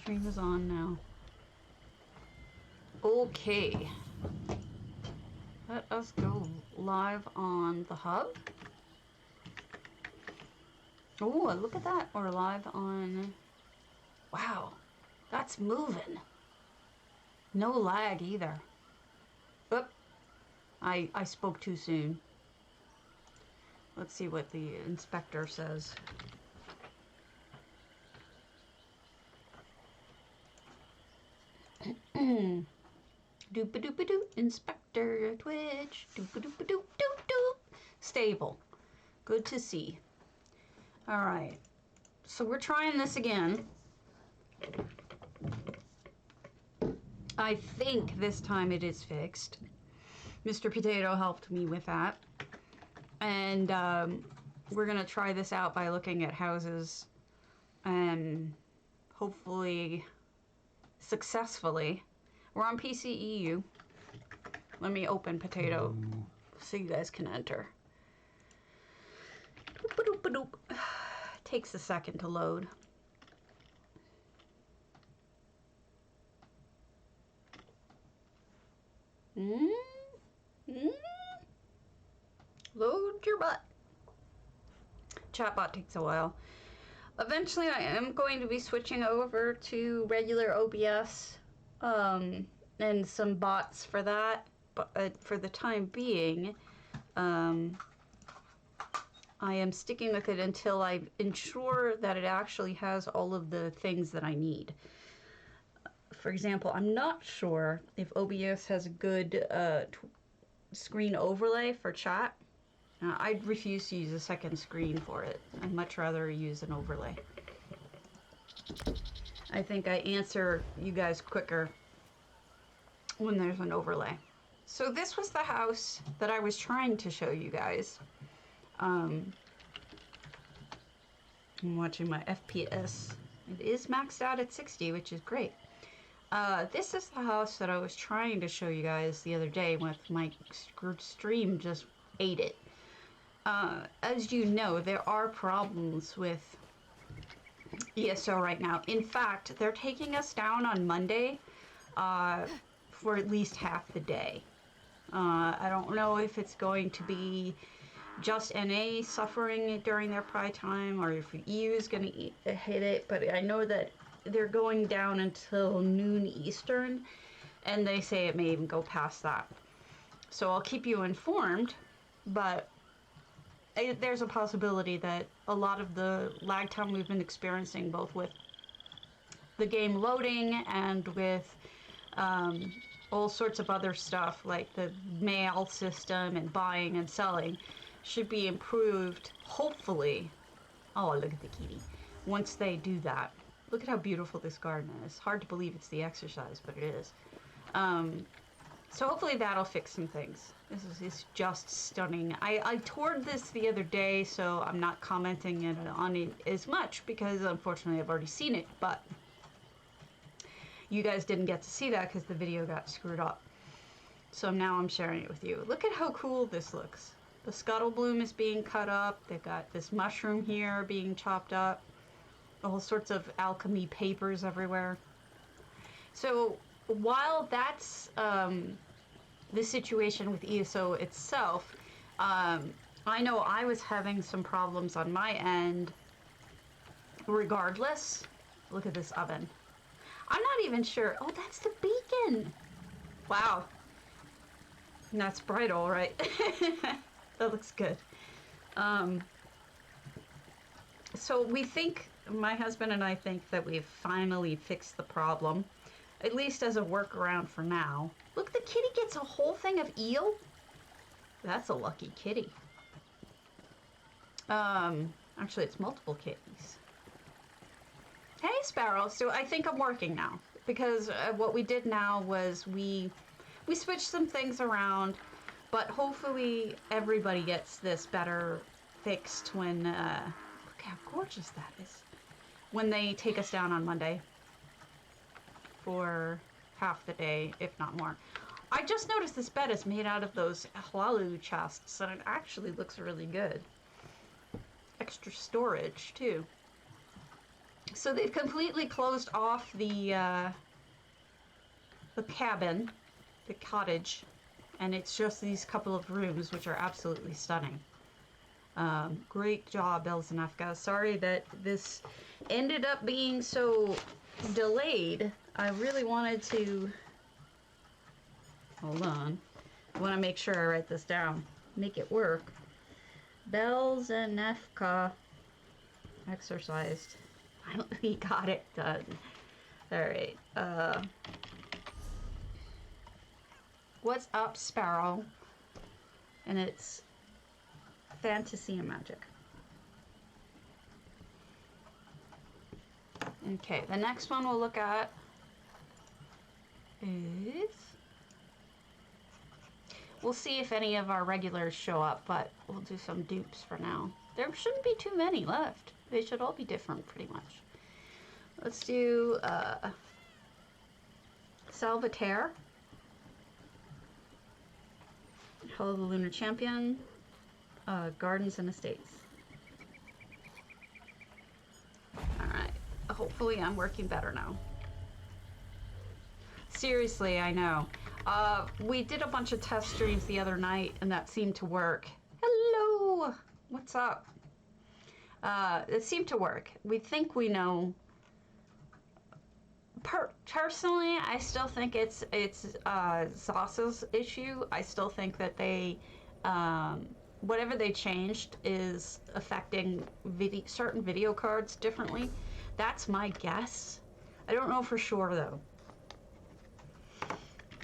Stream is on now. Okay. Let us go live on the hub. Oh, look at that. We're live on... Wow. That's moving. No lag either. Oop. I spoke too soon. Let's see what the inspector says. Doop-a-doop-a-doo, Inspector Twitch. Doop-a-doop-a-doop-doop-doop. Stable. Good to see. Alright. So we're trying this again. I think this time it is fixed. Mr. Potato helped me with that. And we're going to try this out by looking at houses and hopefully successfully. We're on PCEU. Let me open Potato so you guys can enter. Doop-a-doop-a-doop. Takes a second to load. Load your butt. Chatbot takes a while. Eventually I am going to be switching over to regular OBS and some bots for that, but for the time being I am sticking with it until I ensure that it actually has all of the things that I need. For example, I'm not sure if OBS has a good screen overlay for chat. I'd refuse to use a second screen for it. I'd much rather use an overlay. I think I answer you guys quicker when there's an overlay. So this was the house that I was trying to show you guys. I'm watching my FPS. It is maxed out at 60, which is great. This is the house that I was trying to show you guys the other day with my stream just ate it. As you know, there are problems with ESO right now. In fact, they're taking us down on Monday for at least half the day. I don't know if it's going to be just NA suffering during their prime time or if EU is going to hit it, but I know that they're going down until noon Eastern, and they say it may even go past that. So I'll keep you informed, but there's a possibility that a lot of the lag time we've been experiencing, both with the game loading and with all sorts of other stuff like the mail system and buying and selling, should be improved, hopefully. Oh, look at the kitty. Once they do that. Look at how beautiful this garden is. Hard to believe it's the exorcised, but it is. So hopefully that'll fix some things. This is just stunning. I toured this the other day, so I'm not commenting on it as much because unfortunately I've already seen it, but you guys didn't get to see that because the video got screwed up. So now I'm sharing it with you. Look at how cool this looks. The scuttle bloom is being cut up. They've got this mushroom here being chopped up. All sorts of alchemy papers everywhere. So while that's the situation with ESO itself, I know I was having some problems on my end regardless. Look at this oven. I'm not even sure. Oh, that's the beacon. Wow. And that's bright, all right. That looks good. So we think, my husband and I think that we've finally fixed the problem, at least as a workaround for now. Look, the kitty gets a whole thing of eel. That's a lucky kitty. Actually, it's multiple kitties. Hey, Sparrow. So I think I'm working now because what we did now was we switched some things around, but hopefully everybody gets this better fixed when, look how gorgeous that is, when they take us down on Monday for half the day, if not more. I just noticed this bed is made out of those HOTLC chests, and it actually looks really good. Extra storage, too. So they've completely closed off the cabin, the cottage, and it's just these couple of rooms, which are absolutely stunning. Great job, Elzenefka. Sorry that this ended up being so delayed. I really wanted to... Hold on. I want to make sure I write this down. Make it work. Elzenefka. Exorcised. Finally got it done. Alright. What's up, Sparrow? And it's fantasy and magic. Okay, the next one we'll look at is... We'll see if any of our regulars show up, but we'll do some dupes for now. There shouldn't be too many left. They should all be different, pretty much. Let's do Salvaterre. Hall of the Lunar Champion. Gardens and Estates. Alright. Hopefully I'm working better now. Seriously, I know. We did a bunch of test streams the other night, and that seemed to work. Hello! What's up? It seemed to work. We think we know. Personally, I still think it's Zasa's issue. I still think that they, whatever they changed is affecting certain video cards differently. That's my guess. I don't know for sure, though.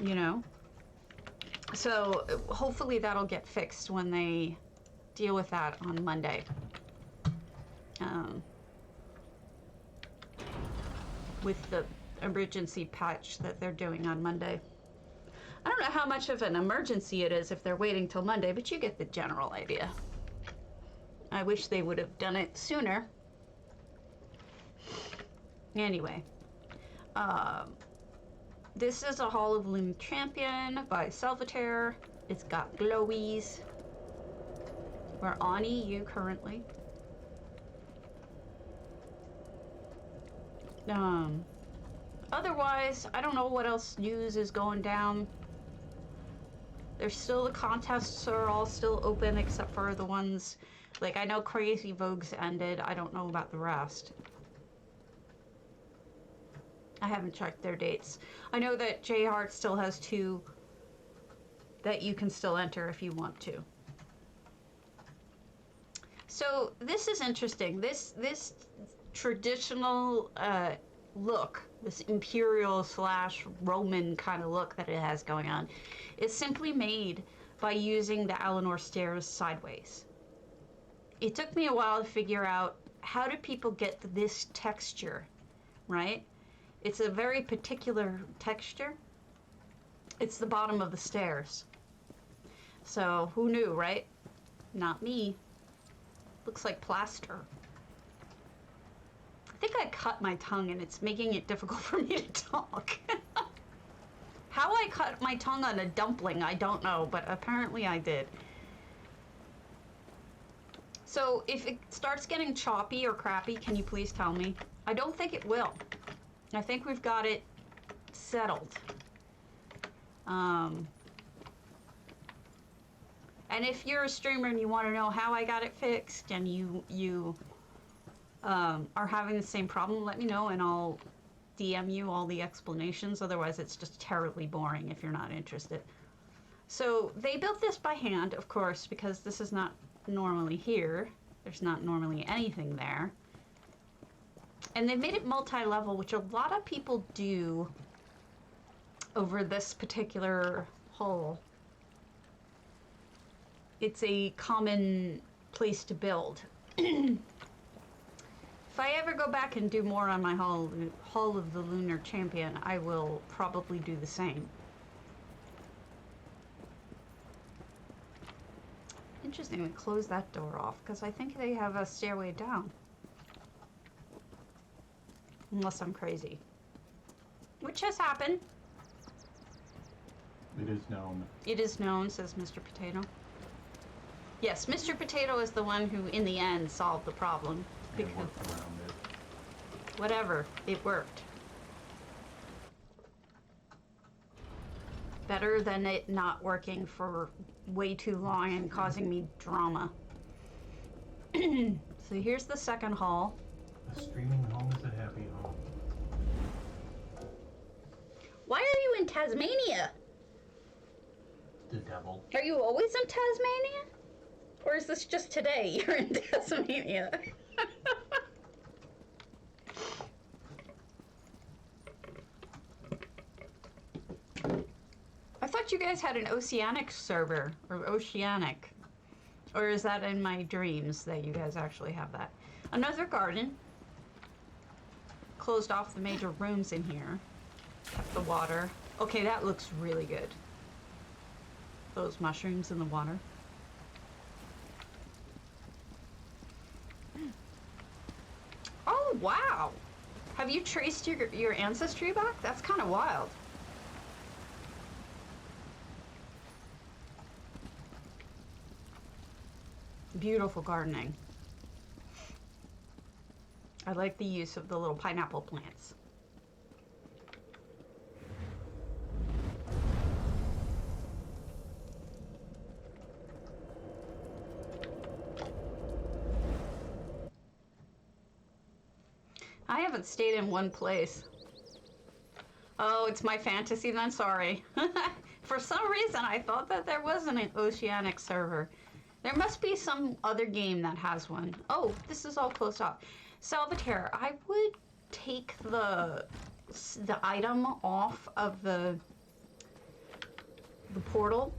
You know? So, hopefully that'll get fixed when they deal with that on Monday. With the emergency patch that they're doing on Monday. I don't know how much of an emergency it is if they're waiting till Monday, but you get the general idea. I wish they would have done it sooner. Anyway. This is a Hall of Lunar Champion by Salvaterre. It's got glowies. We're on EU currently. Otherwise, I don't know what else news is going down. There's still, the contests are all still open except for the ones, like I know Crazy Vogue's ended. I don't know about the rest. I haven't checked their dates. I know that J Heart still has 2 that you can still enter if you want to. So this is interesting. This traditional look, this imperial / Roman kind of look that it has going on, is simply made by using the Alinor stairs sideways. It took me a while to figure out how do people get this texture, right? It's a very particular texture. It's the bottom of the stairs. So who knew, right? Not me. Looks like plaster. I think I cut my tongue and it's making it difficult for me to talk. How I cut my tongue on a dumpling, I don't know, but apparently I did. So if it starts getting choppy or crappy, can you please tell me? I don't think it will. I think we've got it settled. And if you're a streamer and you want to know how I got it fixed and you are having the same problem, let me know and I'll DM you all the explanations. Otherwise, it's just terribly boring if you're not interested. So they built this by hand, of course, because this is not normally here. There's not normally anything there. And they made it multi-level, which a lot of people do over this particular hall. It's a common place to build. If I ever go back and do more on my Hall of the Lunar Champion, I will probably do the same. Interesting, we close that door off, because I think they have a stairway down. Unless I'm crazy. Which has happened. It is known. It is known, says Mr. Potato. Yes, Mr. Potato is the one who, in the end, solved the problem. And worked around it. Whatever, it worked. Better than it not working for way too long and causing me drama. So here's the second hall. A streaming home is a happy home. Why are you in Tasmania? The devil. Are you always in Tasmania? Or is this just today you're in Tasmania? I thought you guys had an oceanic server, or oceanic. Or is that in my dreams that you guys actually have that? Another garden. Closed off the major rooms in here. Kept the water. Okay, that looks really good. Those mushrooms in the water. Oh, wow! Have you traced your ancestry back? That's kind of wild. Beautiful gardening. I like the use of the little pineapple plants. I haven't stayed in one place. Oh, it's my fantasy then, sorry. For some reason, I thought that there wasn't an oceanic server. There must be some other game that has one. Oh, this is all closed off. Salvatore, I would take the item off of the portal.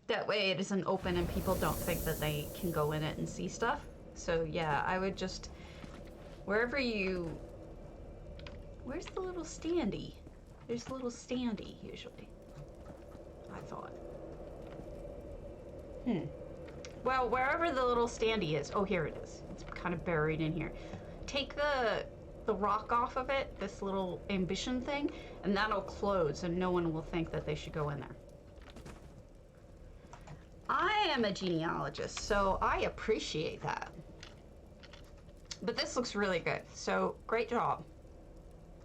That way it isn't open and people don't think that they can go in it and see stuff. So yeah, I would just, wherever you, where's the little standee? There's a little standee usually, I thought. Well, wherever the little standee is, oh, here it is. It's kind of buried in here. Take the rock off of it, this little ambition thing, and that'll close and no one will think that they should go in there. I am a genealogist, so I appreciate that. But this looks really good, so great job,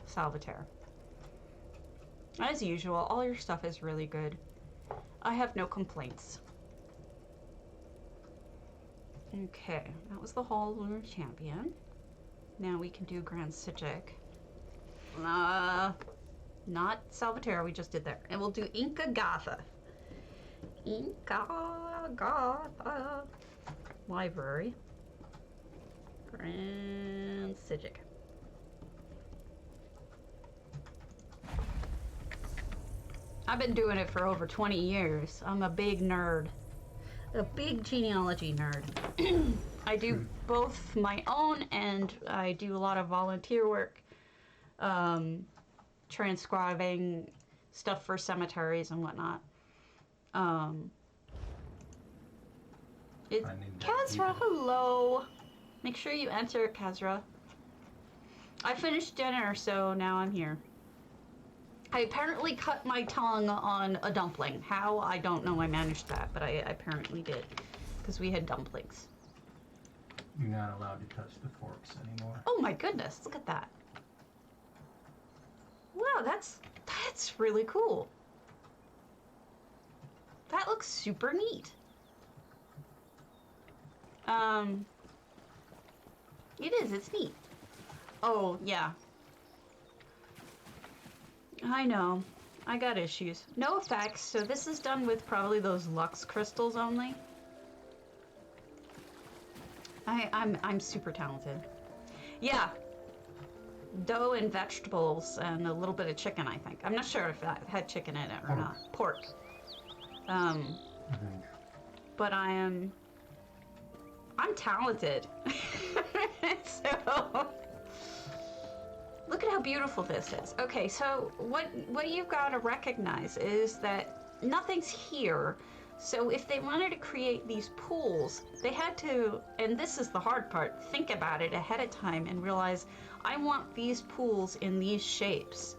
Salvatore. As usual, all your stuff is really good. I have no complaints. Okay, that was the Hall of Lunar Champion. Now we can do Grand Psijic. Not Salvatore, we just did there. And we'll do Inkaagatha. Inkaagatha. Library. Grand Psijic. I've been doing it for over 20 years. I'm a big nerd. A big genealogy nerd. I do both my own and I do a lot of volunteer work, transcribing stuff for cemeteries and whatnot. Kazra, hello. Make sure you enter, Kazra. I finished dinner, so now I'm here. I apparently cut my tongue on a dumpling. How? I don't know I managed that, but I apparently did. Because we had dumplings. You're not allowed to touch the forks anymore. Oh my goodness, look at that. Wow, that's really cool. That looks super neat. It is, it's neat. Oh, yeah. I know. I got issues. No effects, so this is done with probably those Lux crystals only. I'm super talented. Yeah. Dough and vegetables and a little bit of chicken, I think. I'm not sure if that had chicken in it or not. Pork. But I'm talented. So look at how beautiful this is. Okay, so what you've got to recognize is that nothing's here. So if they wanted to create these pools, they had to, and this is the hard part, think about it ahead of time and realize, I want these pools in these shapes.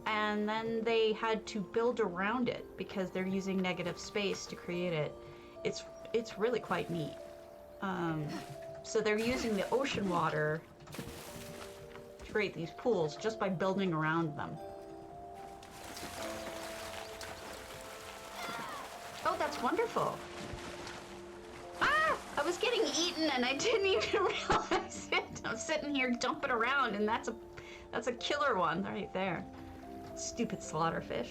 And then they had to build around it because they're using negative space to create it. It's really quite neat. So they're using the ocean water create these pools just by building around them. Oh, that's wonderful. Ah! I was getting eaten and I didn't even realize it. I'm sitting here jumping around and that's a killer one right there. Stupid slaughterfish.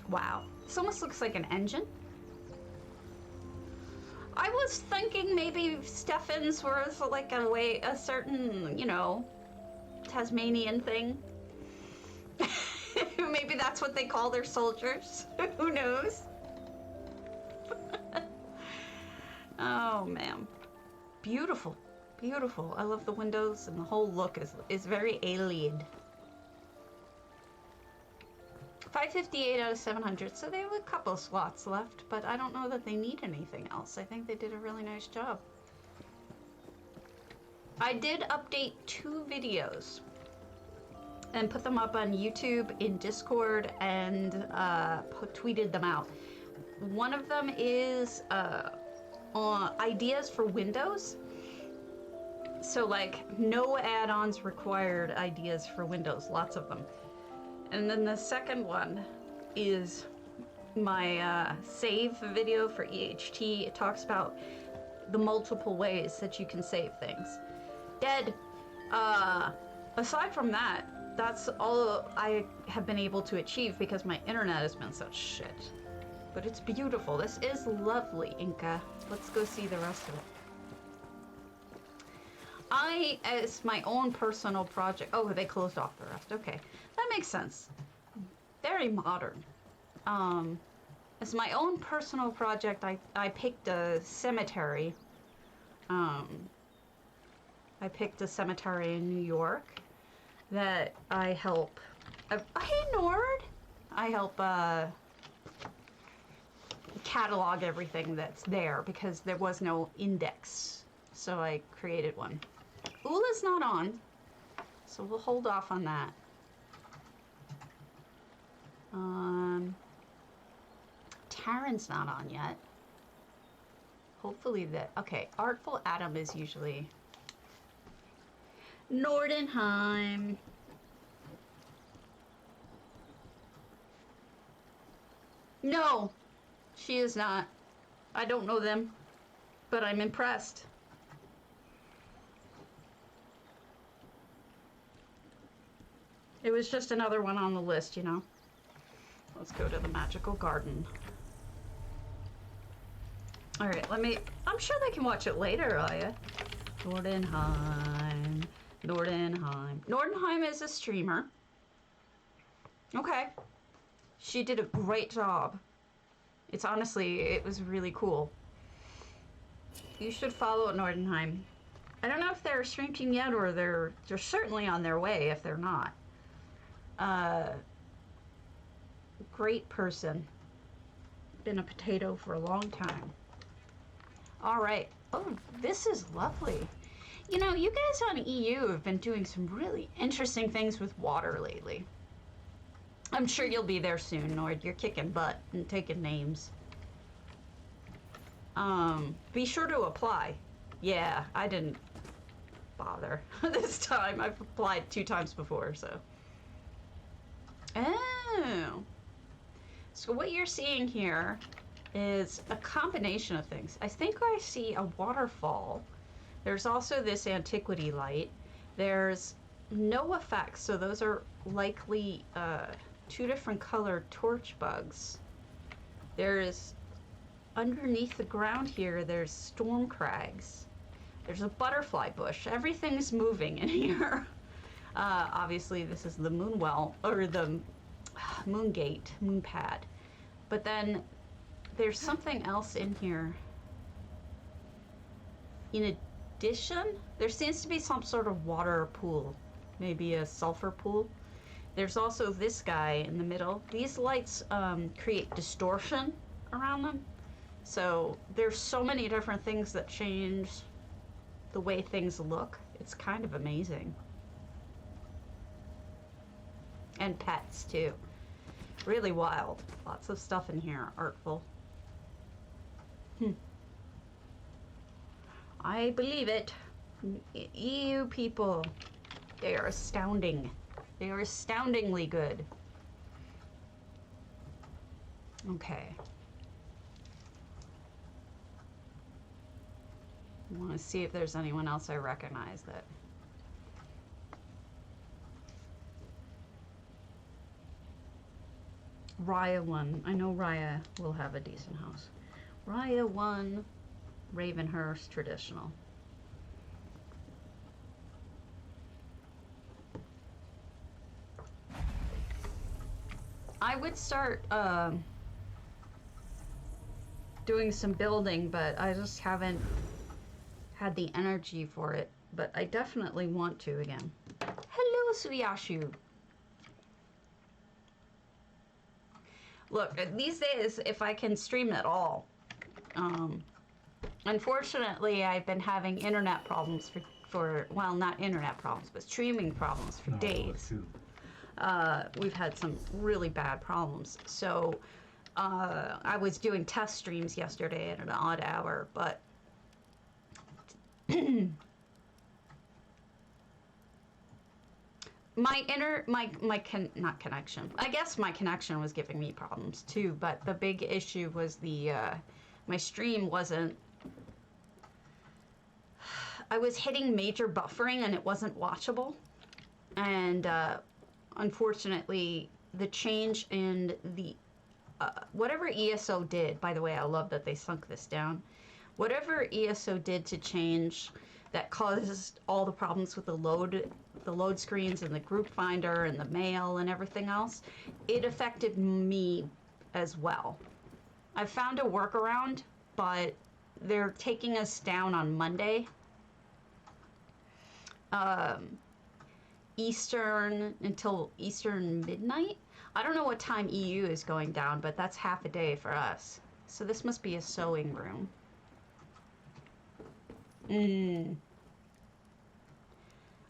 Wow. This almost looks like an engine. I was thinking maybe Stefan's was like a certain, you know, Tasmanian thing. Maybe that's what they call their soldiers. Who knows? Oh man. Beautiful. Beautiful. I love the windows and the whole look is very alien. 558 out of 700, so they have a couple slots left, but I don't know that they need anything else. I think they did a really nice job. I did update 2 videos and put them up on YouTube, in Discord, and tweeted them out. One of them is on ideas for Windows. So like no add-ons required ideas for Windows, lots of them. And then the second one is my save video for EHT. It talks about the multiple ways that you can save things. Dead. Aside from that, that's all I have been able to achieve because my internet has been such shit. But it's beautiful. This is lovely, Inka. Let's go see the rest of it. As my own personal project... Oh, they closed off the rest. Okay. That makes sense. Very modern. As my own personal project, I picked a cemetery. I picked a cemetery in New York that I help... hey, Nord! I help catalog everything that's there because there was no index. So I created one. Ula's not on, so we'll hold off on that. Taryn's not on yet. Hopefully that... Okay, Artful Adam is usually... Nordenheim. No, she is not. I don't know them, but I'm impressed. It was just another one on the list, you know. Let's go to the magical garden. All right, I'm sure they can watch it later, Aya. Nordenheim. Nordenheim is a streamer. Okay. She did a great job. It was really cool. You should follow Nordenheim. I don't know if they're streaming yet or they're certainly on their way if they're not. Great person. Been a potato for a long time. All right. Oh, this is lovely. You know, you guys on EU have been doing some really interesting things with water lately. I'm sure you'll be there soon, Nord. You're kicking butt and taking names. Be sure to apply. Yeah, I didn't bother this time. I've applied 2 times before, so. Oh. So what you're seeing here is a combination of things. I think I see a waterfall. There's also this antiquity light. There's no effects, so those are likely 2 different colored torch bugs. There's underneath the ground here, there's storm crags. There's a butterfly bush. Everything's moving in here. Obviously, this is the moon well, or the moon gate, moon pad. But then there's something else in here. In addition, there seems to be some sort of water pool, maybe a sulfur pool. There's also this guy in the middle. These lights create distortion around them. So there's so many different things that change the way things look. It's kind of amazing. And pets too. Really wild. Lots of stuff in here, artful. I believe it. EU people, they are astounding. They are astoundingly good. Okay. I want to see if there's anyone else I recognize that. Raya 1. I know Raya will have a decent house. Raya 1, Ravenhurst, traditional. I would start doing some building, but I just haven't had the energy for it. But I definitely want to again. Hello, Suyashu. Look, these days, if I can stream at all, unfortunately, I've been having internet problems for well, not internet problems, but streaming problems for days. We've had some really bad problems. So I was doing test streams yesterday at an odd hour, but not connection. I guess my connection was giving me problems too, but the big issue was my stream wasn't. I was hitting major buffering and it wasn't watchable, and unfortunately, the change in the whatever ESO did. By the way, I love that they sunk this down. Whatever ESO did to change that caused all the problems with the load screens and the group finder and the mail and everything else, it affected me as well. I found a workaround, but they're taking us down on Monday. Eastern until Eastern midnight. I don't know what time EU is going down, but that's half a day for us. So this must be a sewing room.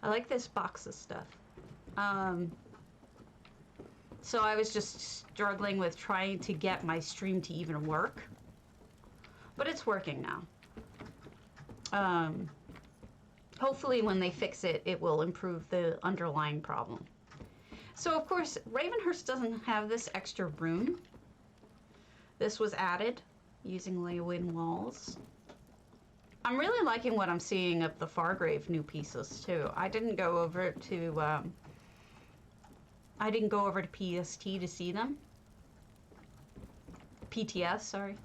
I like this box of stuff. So I was just struggling with trying to get my stream to even work, but it's working now. Hopefully when they fix it, it will improve the underlying problem. So of course, Ravenhurst doesn't have this extra room. This was added using lay-in walls. I'm really liking what I'm seeing of the Fargrave new pieces too. I didn't go over to PST to see them. PTS, sorry.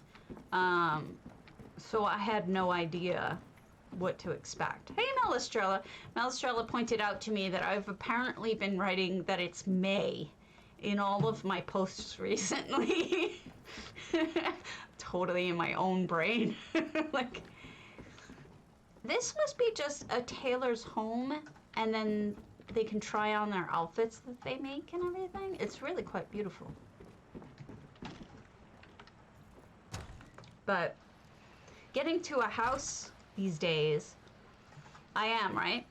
So I had no idea what to expect. Hey, Melistrella. Melistrella pointed out to me that I've apparently been writing that it's May in all of my posts recently. Totally in my own brain. Like, this must be just a tailor's home, and then they can try on their outfits that they make and everything. It's really quite beautiful. But getting to a house these days, I am, right?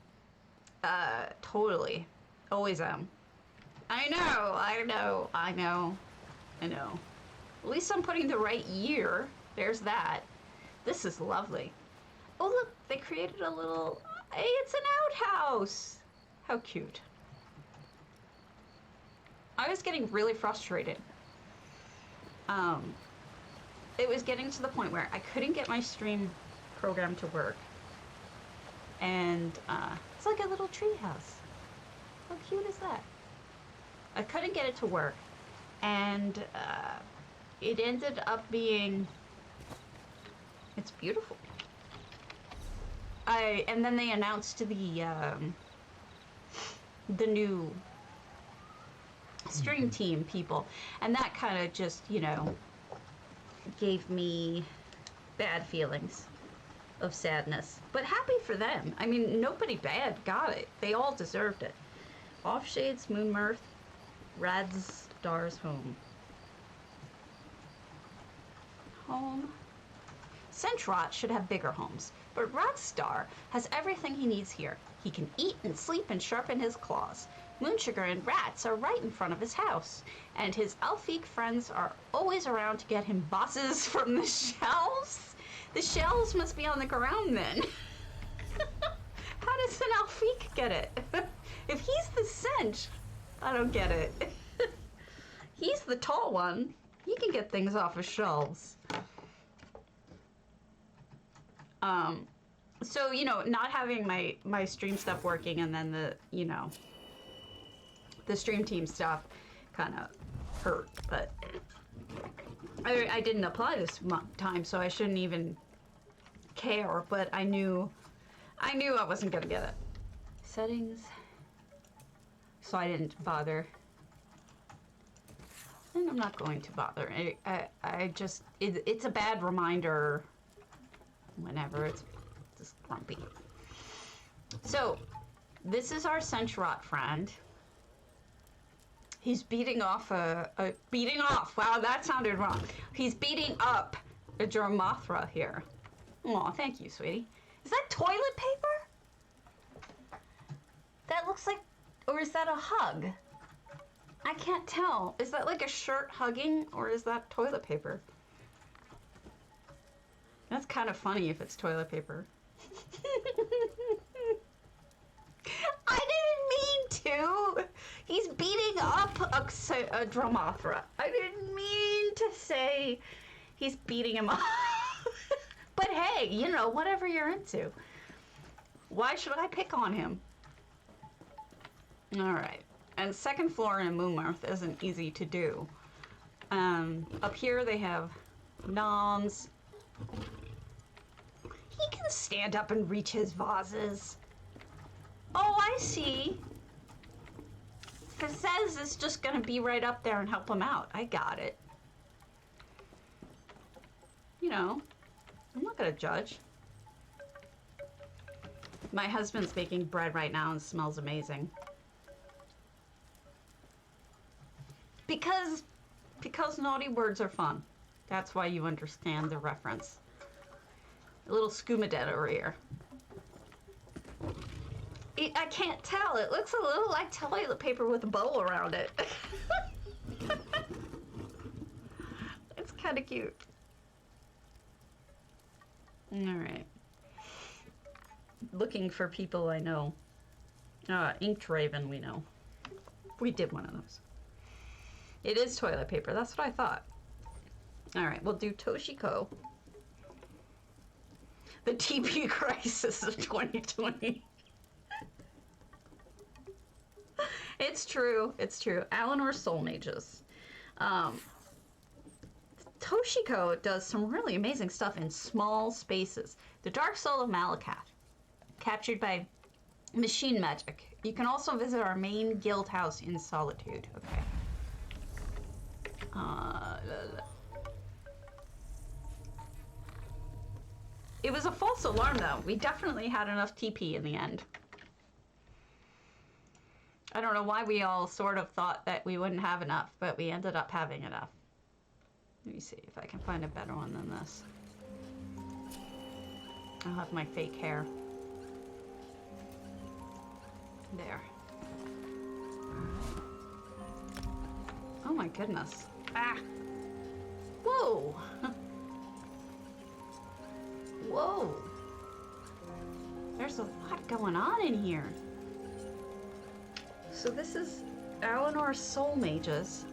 Totally. Always am. I know. At least I'm putting the right year. There's that. This is lovely. Oh, look, they created a little... Hey, it's an outhouse! How cute. I was getting really frustrated. It was getting to the point where I couldn't get my stream program to work. And it's like a little tree house. How cute is that? I couldn't get it to work. And it ended up being... It's beautiful. And then they announced the new stream team people, and that kind of just, you know, gave me bad feelings of sadness, but happy for them. I mean, nobody bad got it. They all deserved it. Offshades, Moonmirth, Razdher's home. Centrot should have bigger homes, but Razdher has everything he needs here. He can eat and sleep and sharpen his claws. Moonsugar and rats are right in front of his house, and his elfique friends are always around to get him bosses from the shelves. The shells must be on the ground then. How does an Alfiq get it? If he's the cinch, I don't get it. He's the tall one. He can get things off of shelves. So, you know, not having my stream stuff working and then the, you know, the stream team stuff kind of hurt, but I didn't apply this time, so I shouldn't even care, but I knew I wasn't gonna get it. Settings. So I didn't bother. And I'm not going to bother. I just, it's a bad reminder whenever it's just grumpy. So, this is our Centrot friend. He's beating off beating off. Wow, that sounded wrong. He's beating up a Dromothra here. Aw, thank you, sweetie. Is that toilet paper? That looks like, or is that a hug? I can't tell. Is that like a shirt hugging, or is that toilet paper? That's kind of funny if it's toilet paper. I didn't mean to. He's beating up a Dromothra. I didn't mean to say he's beating him up. But hey, you know, whatever you're into. Why should I pick on him? All right. And second floor in moonmirth isn't easy to do. Up here they have noms. He can stand up and reach his vases. Oh, I see. It says it's just gonna be right up there and help him out. I got it. You know, I'm not gonna judge. My husband's making bread right now and smells amazing. Because naughty words are fun. That's why you understand the reference. A little skumadet over here. I can't tell. It looks a little like toilet paper with a bow around it. It's kind of cute. All right. Looking for people I know. Inked Raven we know. We did one of those. It is toilet paper. That's what I thought. All right, we'll do Toshiko. The TP crisis of 2020. It's true. It's true. Alinor Soul Mages. Toshiko does some really amazing stuff in small spaces. The Dark Soul of Malakath, captured by machine magic. You can also visit our main guild house in Solitude. Okay. It was a false alarm, though. We definitely had enough TP in the end. I don't know why we all sort of thought that we wouldn't have enough, but we ended up having enough. Let me see if I can find a better one than this. I'll have my fake hair. There. Oh my goodness. Ah! Whoa! Whoa! There's a lot going on in here. So this is Alinor Soul Mages.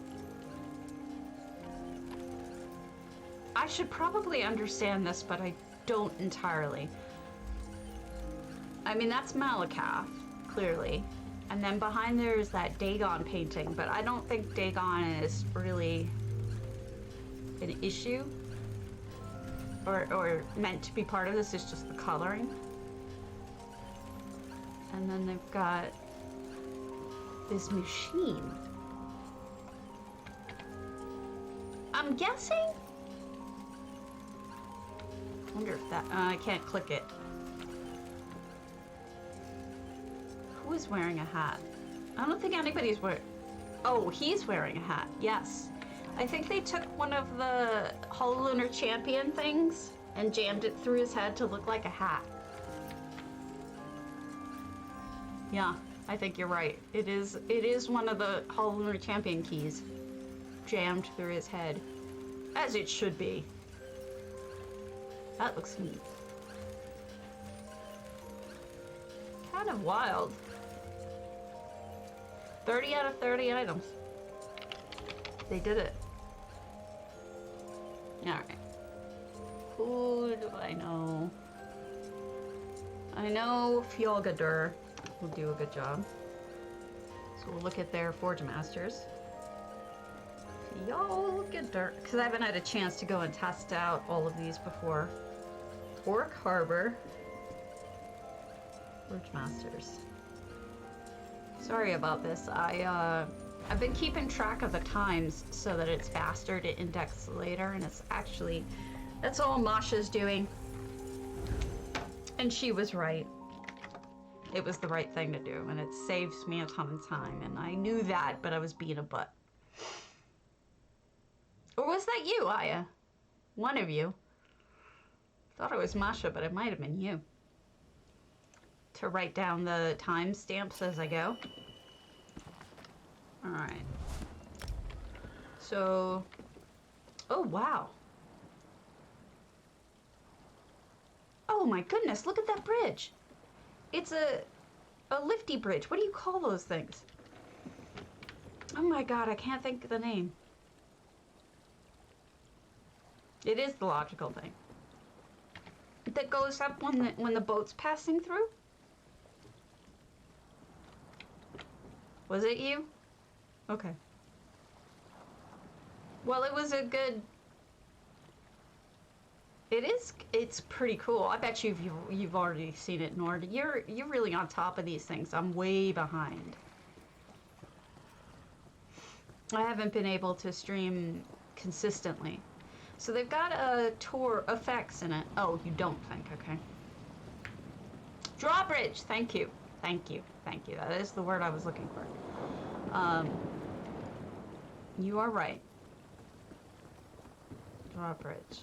I should probably understand this, but I don't entirely. I mean, that's Malakath, clearly. And then behind there is that Dagon painting, but I don't think Dagon is really an issue or meant to be part of this. It's just the coloring. And then they've got this machine. I'm guessing? I wonder if that, I can't click it. Who is wearing a hat? I don't think anybody's wearing, oh, he's wearing a hat, yes. I think they took one of the Hollow Lunar Champion things and jammed it through his head to look like a hat. Yeah, I think you're right. It is one of the Hollow Lunar Champion keys jammed through his head, as it should be. That looks neat. Kind of wild. 30 out of 30 items. They did it. Alright. Who do I know? I know Fjolgadur will do a good job. So we'll look at their forgemasters. Fjolgadur. Because I haven't had a chance to go and test out all of these before. Orc Harbor. Forgemasters. Sorry about this. I've been keeping track of the times so that it's faster to index later, and it's actually, that's all Masha's doing. And she was right. It was the right thing to do, and it saves me a ton of time, and I knew that, but I was being a butt. Or was that you, Aya? One of you. Thought it was Masha, but it might have been you. To write down the timestamps as I go. Alright. So, oh wow. Oh my goodness, look at that bridge. It's a lifty bridge. What do you call those things? Oh my god, I can't think of the name. It is the logical thing. That goes up when the boat's passing through? Was it you? Okay. Well, it was a good... It's pretty cool. I bet you've already seen it, Nord. You're really on top of these things. I'm way behind. I haven't been able to stream consistently. So they've got tour effects in it. Oh, you don't think, okay. Drawbridge, thank you. Thank you, thank you. That is the word I was looking for. You are right. Drawbridge.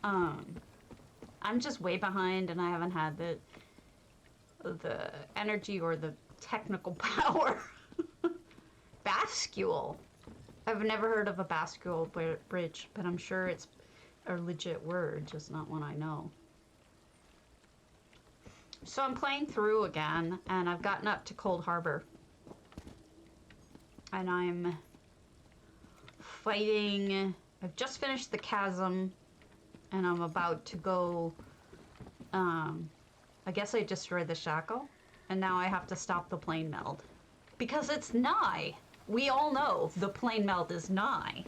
I'm just way behind, and I haven't had the energy or the technical power. Bascule. I've never heard of a bascule bridge, but I'm sure it's a legit word, just not one I know. So I'm playing through again, and I've gotten up to Cold Harbor. And I'm fighting... I've just finished the chasm, and I'm about to go... I guess I destroyed the shackle, and now I have to stop the plane meld. Because it's nigh! We all know the plane melt is nigh.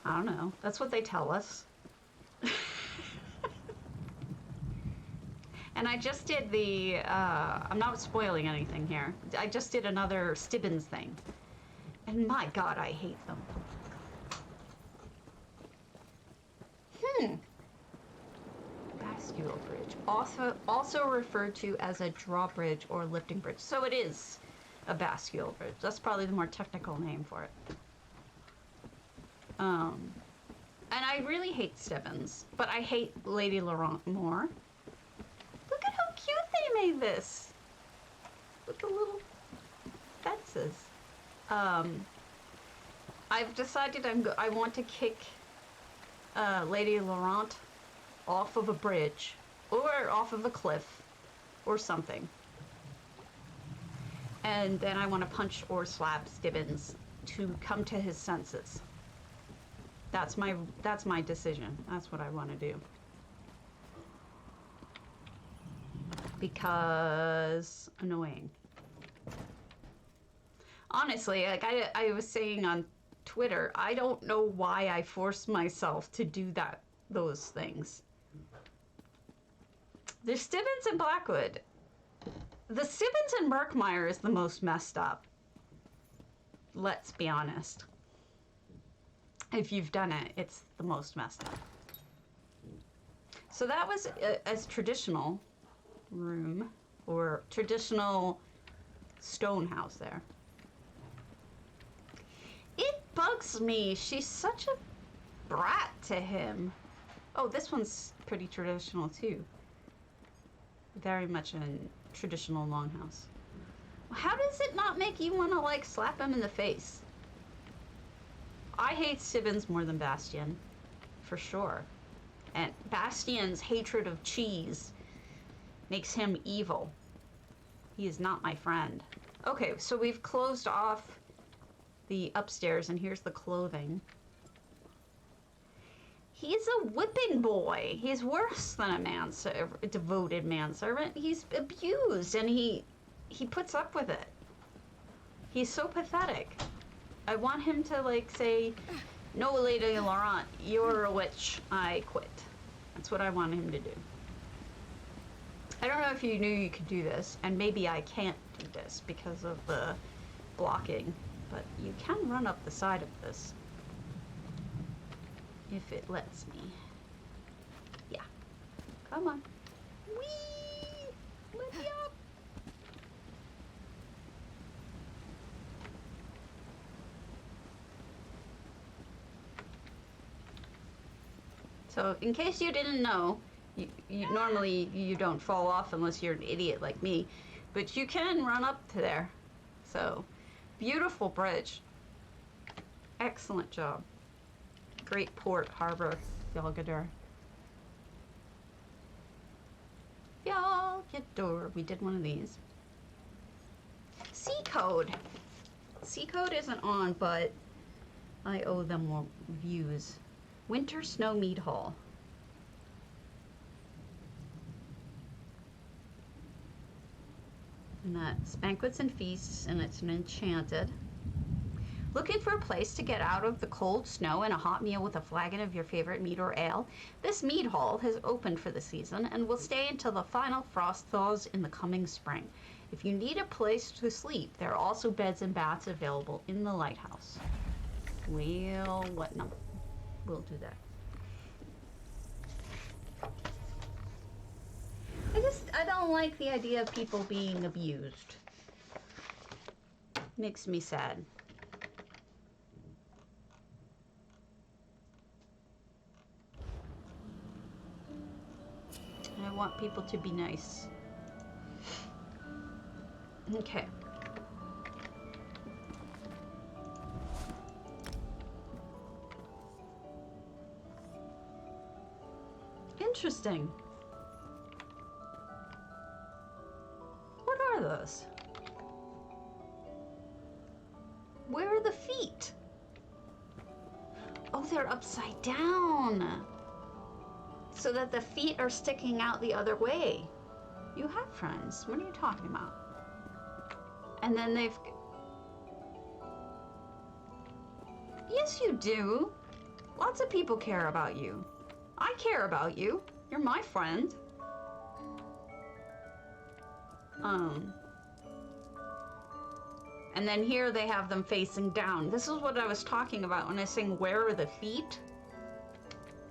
I don't know. That's what they tell us. And I just did the, I'm not spoiling anything here. I just did another Stibbins thing. And my god, I hate them. Bascule bridge. Also referred to as a drawbridge or lifting bridge. So it is a bascule bridge. That's probably the more technical name for it. And I really hate Stibbins, but I hate Lady Laurent more. Look at how cute they made this. With the little fences. I've decided I want to kick Lady Laurent off of a bridge or off of a cliff or something. And then I want to punch or slap Stibbins to come to his senses. That's my decision. That's what I want to do. Because annoying. Honestly, like I was saying on Twitter, I don't know why I forced myself to do those things. There's Stibbins and Blackwood. The Stibbins and Murkmire is the most messed up. Let's be honest. If you've done it, it's the most messed up. So that was a traditional room or traditional stone house there. It bugs me. She's such a brat to him. Oh, this one's pretty traditional too. Very much a traditional longhouse. How does it not make you want to like slap him in the face? I hate Sibbins more than Bastian, for sure. And Bastian's hatred of cheese makes him evil. He is not my friend. Okay, so we've closed off the upstairs, and here's the clothing. He's a whipping boy. He's worse than a devoted manservant. He's abused, and he puts up with it. He's so pathetic. I want him to, like, say, "No, Lady Laurent, you're a witch. I quit." That's what I want him to do. I don't know if you knew you could do this, and maybe I can't do this because of the blocking, but you can run up the side of this. If it lets me. Yeah. Come on. Whee! Let me up! So, in case you didn't know, normally you don't fall off unless you're an idiot like me, but you can run up to there. So, beautiful bridge. Excellent job. Great port, harbor, Inkaagatha. Inkaagatha. We did one of these. Sea Code. Sea Code isn't on, but I owe them more reviews. Winter Snow Mead Hall. And that's banquets and feasts, and it's an enchanted. Looking for a place to get out of the cold snow and a hot meal with a flagon of your favorite mead or ale? This mead hall has opened for the season and will stay until the final frost thaws in the coming spring. If you need a place to sleep, there are also beds and baths available in the lighthouse. Well, what no? We'll do that. I don't like the idea of people being abused. Makes me sad. I want people to be nice. Okay. Interesting. What are those? Where are the feet? Oh, they're upside down. So that the feet are sticking out the other way. You have friends. What are you talking about? And then they've... Yes, you do. Lots of people care about you. I care about you. You're my friend. And then here they have them facing down. This is what I was talking about when I was saying, where are the feet?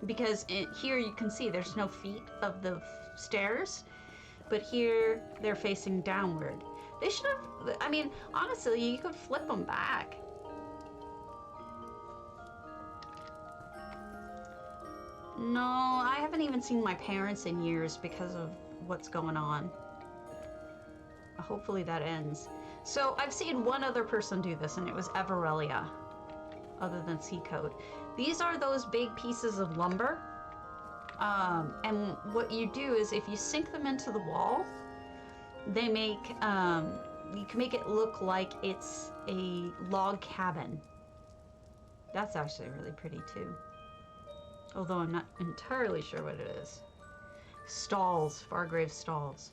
Because here you can see there's no feet of the stairs, but here they're facing downward. They should have, I mean, honestly, you could flip them back. No, I haven't even seen my parents in years because of what's going on. Hopefully that ends. So I've seen one other person do this, and it was Everelia, other than Sea Code. These are those big pieces of lumber. And what you do is if you sink them into the wall, they make, you can make it look like it's a log cabin. That's actually really pretty too. Although I'm not entirely sure what it is. Stalls, Fargrave stalls.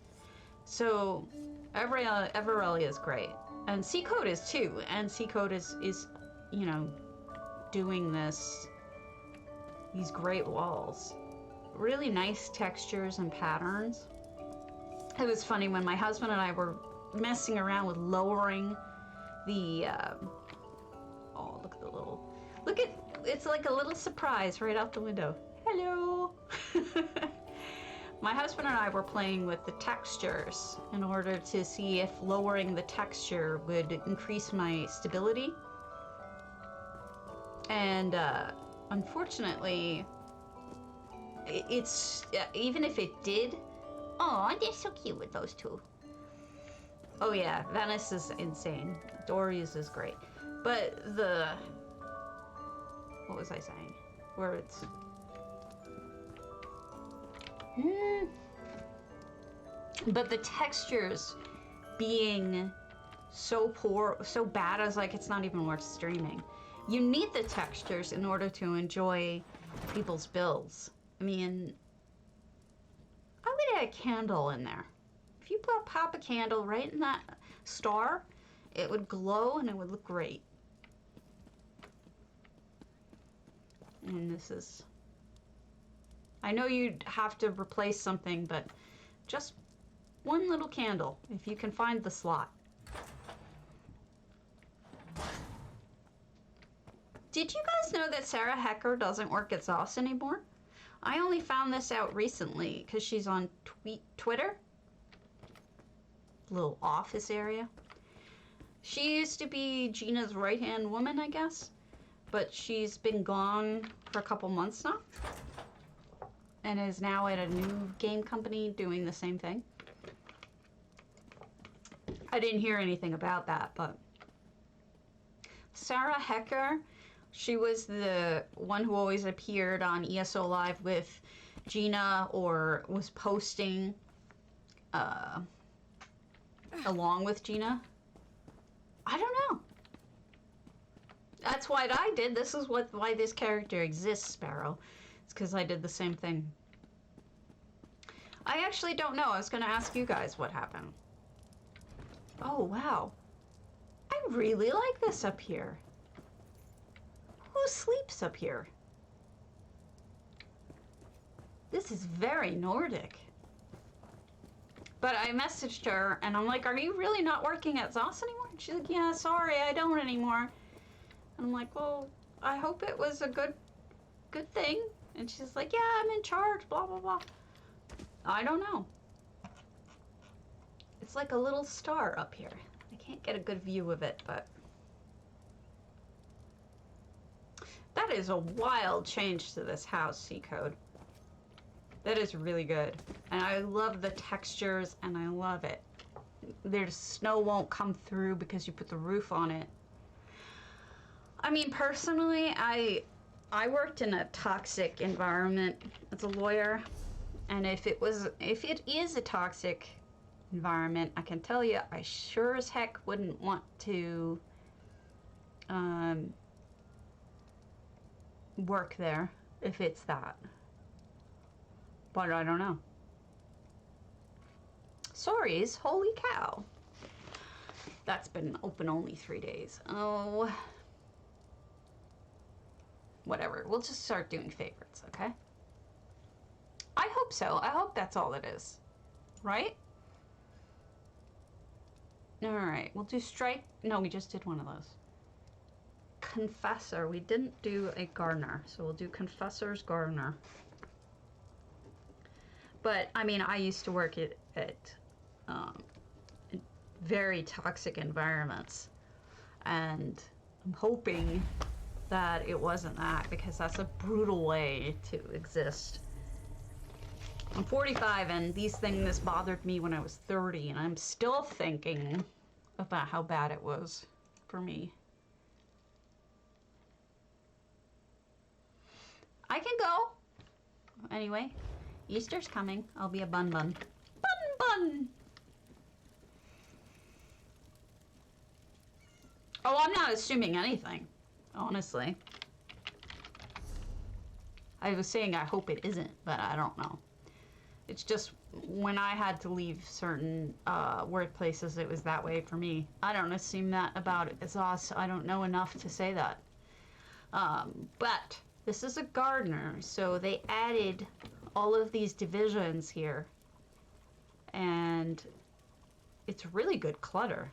So Everelia is great. And Sea Code is too. And Sea Code is, you know, doing these great walls. Really nice textures and patterns. It was funny when my husband and I were messing around with lowering the, oh, look at the little, it's like a little surprise right out the window. Hello. My husband and I were playing with the textures in order to see if lowering the texture would increase my stability. And unfortunately, it's even if it did. Oh, they're so cute with those two. Oh yeah, Venice is insane. Dory's is great, but what was I saying? Words. But the textures being so poor, so bad, I was like, it's not even worth streaming. You need the textures in order to enjoy people's builds. I mean, I would add a candle in there. If you pop a candle right in that star, it would glow and it would look great. And this is, I know you'd have to replace something, but just one little candle, if you can find the slot. Did you guys know that Sarah Hecker doesn't work at ZOS anymore? I only found this out recently because she's on Twitter. Little office area. She used to be Gina's right-hand woman, I guess. But she's been gone for a couple months now. And is now at a new game company doing the same thing. I didn't hear anything about that, but Sarah Hecker, she was the one who always appeared on ESO Live with Gina or was posting along with Gina. I don't know. That's what I did. This is why this character exists, Sparrow. It's because I did the same thing. I actually don't know. I was going to ask you guys what happened. Oh, wow. I really like this up here. Who sleeps up here? This is very Nordic. But I messaged her, and I'm like, are you really not working at ZOS anymore? And she's like, yeah, sorry, I don't anymore. And I'm like, well, I hope it was a good thing. And she's like, yeah, I'm in charge, blah, blah, blah. I don't know. It's like a little star up here. I can't get a good view of it, but that is a wild change to this house, C-Code. That is really good. And I love the textures, and I love it. There's snow won't come through because you put the roof on it. I mean, personally, I worked in a toxic environment as a lawyer, and if it is a toxic environment, I can tell you, I sure as heck wouldn't want to work there if it's that. But I don't know. Sorries, holy cow. That's been open only 3 days. Oh. Whatever, we'll just start doing favorites, okay? I hope so. I hope that's all it is. Right? Alright, we'll do strike. No, we just did one of those. Confessor. We didn't do a gardener, so we'll do Confessor's Gardener. But, I mean, I used to work at very toxic environments. And I'm hoping that it wasn't that, because that's a brutal way to exist. I'm 45, and this bothered me when I was 30, and I'm still thinking about how bad it was for me. I can go. Anyway, Easter's coming. I'll be a bun. Bun. Oh, I'm not assuming anything, honestly. I was saying I hope it isn't, but I don't know. It's just when I had to leave certain workplaces, it was that way for me. I don't assume that about it. It's awesome. I don't know enough to say that. But this is a gardener, so they added all of these divisions here. And it's really good clutter.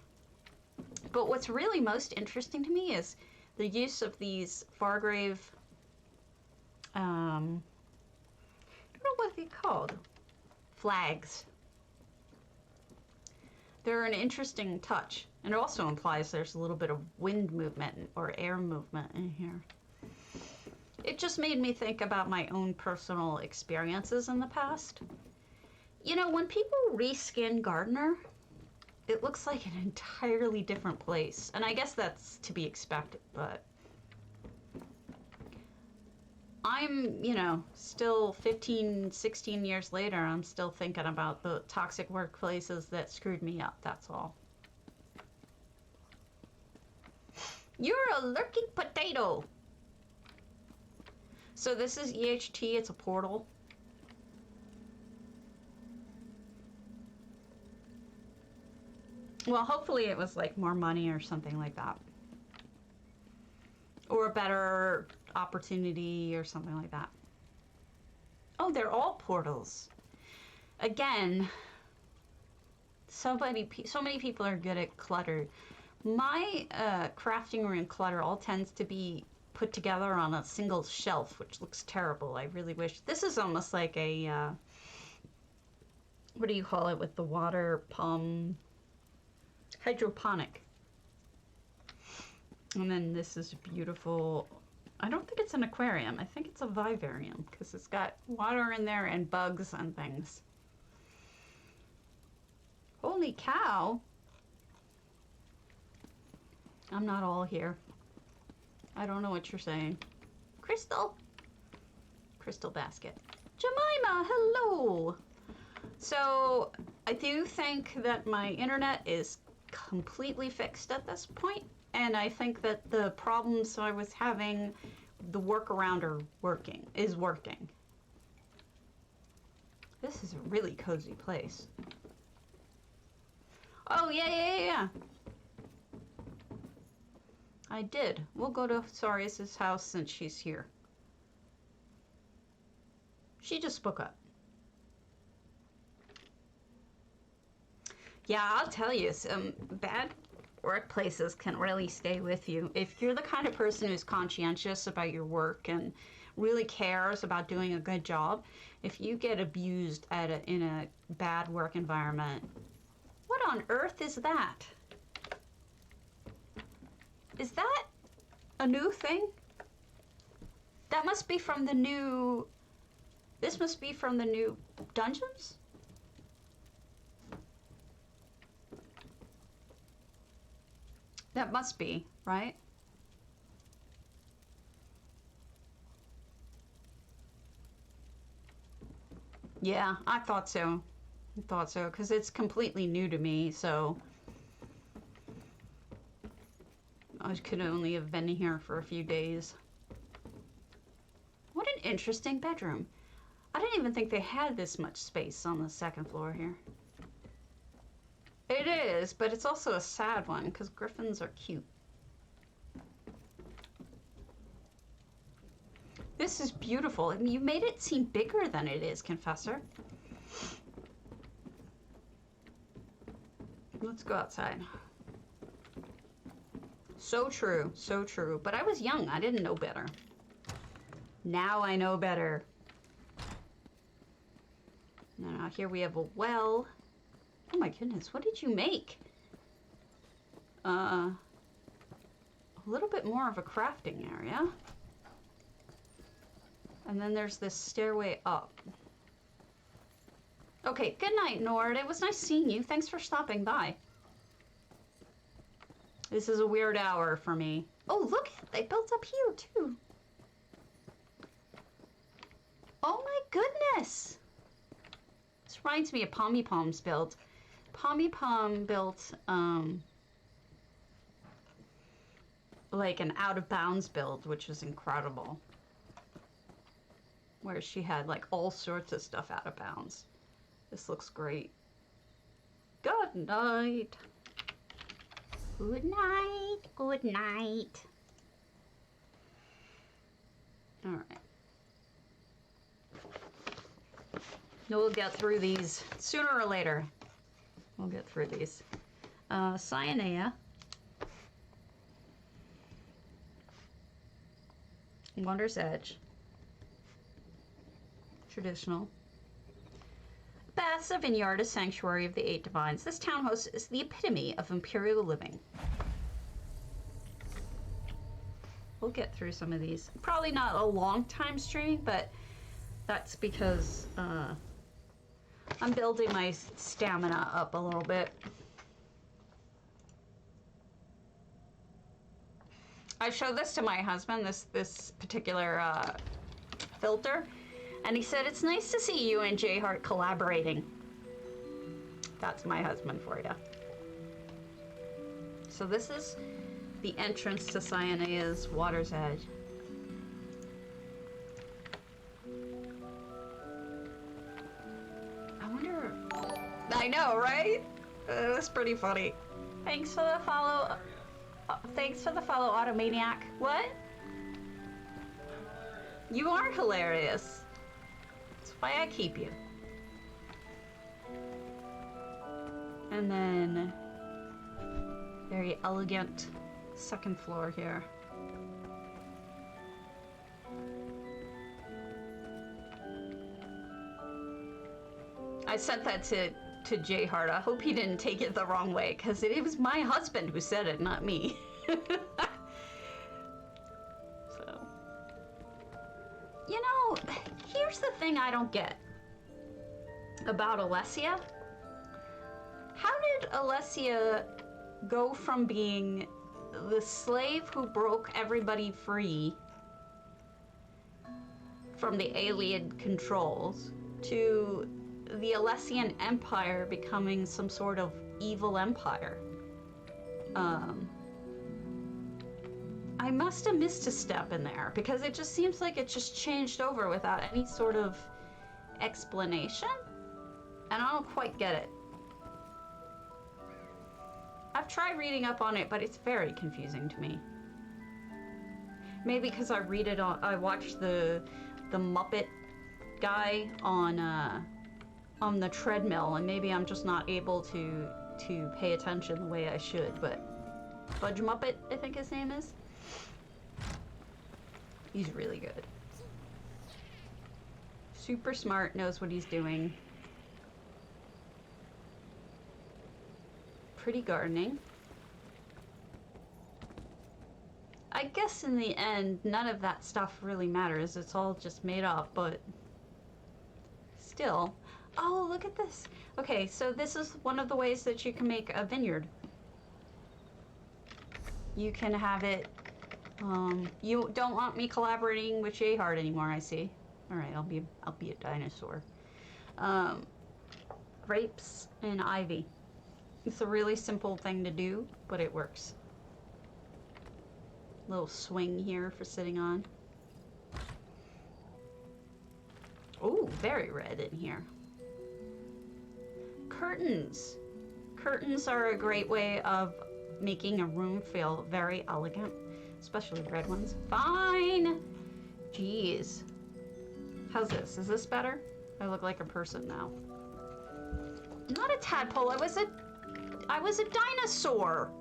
But what's really most interesting to me is the use of these Fargrave, I don't know what they're called. Flags. They're an interesting touch, and it also implies there's a little bit of wind movement or air movement in here. It just made me think about my own personal experiences in the past. You know, when people reskin Gardner, it looks like an entirely different place, and I guess that's to be expected, but I'm, you know, still 15, 16 years later, I'm still thinking about the toxic workplaces that screwed me up, that's all. You're a lurking potato! So this is EHT, it's a portal. Well, hopefully it was like more money or something like that. Or a better opportunity or something like that. Oh, they're all portals. Again, so many people are good at clutter. My crafting room clutter all tends to be put together on a single shelf, which looks terrible. I really wish. This is almost like a, what do you call it with the water hydroponic. And then this is beautiful. I don't think it's an aquarium. I think it's a vivarium because it's got water in there and bugs and things. Holy cow. I'm not all here. I don't know what you're saying. Crystal? Crystal basket. Jemima, hello. So I do think that my internet is completely fixed at this point. And I think that the problems I was having, the workaround is working. This is a really cozy place. Oh, yeah. I did. We'll go to Sorries' house since she's here. She just spoke up. Yeah, I'll tell you, some bad workplaces can really stay with you. If you're the kind of person who's conscientious about your work and really cares about doing a good job, if you get abused in a bad work environment, what on earth is that? Is that a new thing? That must be from the new... This must be from the new dungeons? That must be, right? Yeah, I thought so. Because it's completely new to me, so... I could only have been here for a few days. What an interesting bedroom. I didn't even think they had this much space on the second floor here. It is, but it's also a sad one because griffins are cute. This is beautiful. I mean, you made it seem bigger than it is, Confessor. Let's go outside. So true, so true. But I was young. I didn't know better. Now I know better. Now here we have a well. Oh my goodness, what did you make? A little bit more of a crafting area. And then there's this stairway up. Okay, good night, Nord. It was nice seeing you. Thanks for stopping by. This is a weird hour for me. Oh, look, they built up here too. Oh my goodness. This reminds me of Pommy Palm's build. Pommy Palm built like an out of bounds build, which is incredible. Where she had like all sorts of stuff out of bounds. This looks great. Good night. Good night. Good night. All right. We'll get through these sooner or later. We'll get through these. Cyanea. Wondrous Edge. Traditional. Baths, a vineyard, a sanctuary of the 8 divines. This townhouse is the epitome of imperial living. We'll get through some of these. Probably not a long time stream, but that's because I'm building my stamina up a little bit. I showed this to my husband, this particular filter. And he said, it's nice to see you and J Heart collaborating. That's my husband for you. So this is the entrance to Cyanea's Water's Edge. I wonder... I know, right? That's pretty funny. Thanks for the follow. Thanks for the follow, Automaniac. What? You are hilarious. That's why I keep you. And then very elegant second floor here. I sent that to J Hart. I hope he didn't take it the wrong way, because it was my husband who said it, not me. So, you know, here's the thing I don't get about Alessia. How did Alessia go from being the slave who broke everybody free from the alien controls to the Alessian Empire becoming some sort of evil empire? I must have missed a step in there, because it just seems like it just changed over without any sort of explanation, and I don't quite get it. I've tried reading up on it, but it's very confusing to me. Maybe because I read it on, I watched the Muppet guy on the treadmill, and maybe I'm just not able to pay attention the way I should. But Fudge Muppet, I think his name is. He's really good. Super smart, knows what he's doing. Pretty gardening. I guess in the end, none of that stuff really matters. It's all just made up, but still. Oh, look at this. Okay, so this is one of the ways that you can make a vineyard. You can have it, you don't want me collaborating with J Hart anymore, I see. All right, I'll be a dinosaur. Grapes and ivy. It's a really simple thing to do, but it works. Little swing here for sitting on. Oh, very red in here. Curtains. Curtains are a great way of making a room feel very elegant, especially red ones. Fine. Jeez. How's this? Is this better? I look like a person now. Not a tadpole. I was a dinosaur.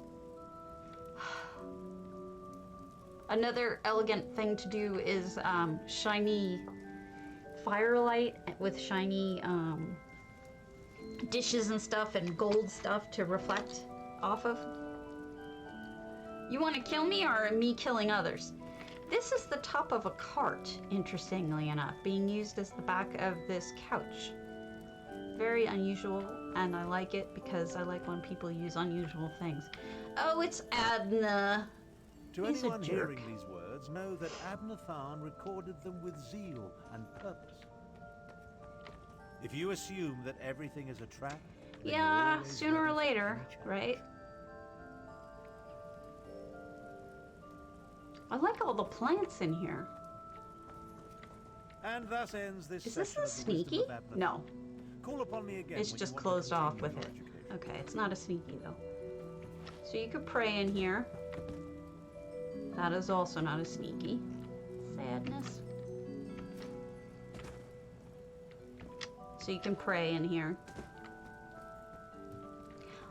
Another elegant thing to do is shiny firelight with shiny dishes and stuff and gold stuff to reflect off of. You want to kill me, or me killing others? This is the top of a cart, interestingly enough, being used as the back of this couch. Very unusual, and I like it because I like when people use unusual things. Oh, it's Adna. To He's anyone a jerk. hearing these words, know that Abnathan recorded them with zeal and purpose. If you assume that everything is a trap, then you're Yeah, always sooner or ready for later, any chance. right? I like all the plants in here. And thus ends this Is this session a of the Wisdom sneaky? of Abnathan. No, Call upon me again it's when you just want to closed off continue with your it. education. Okay, it's not a sneaky though. So you could pray in here. That is also not a sneaky. Sadness. So you can pray in here.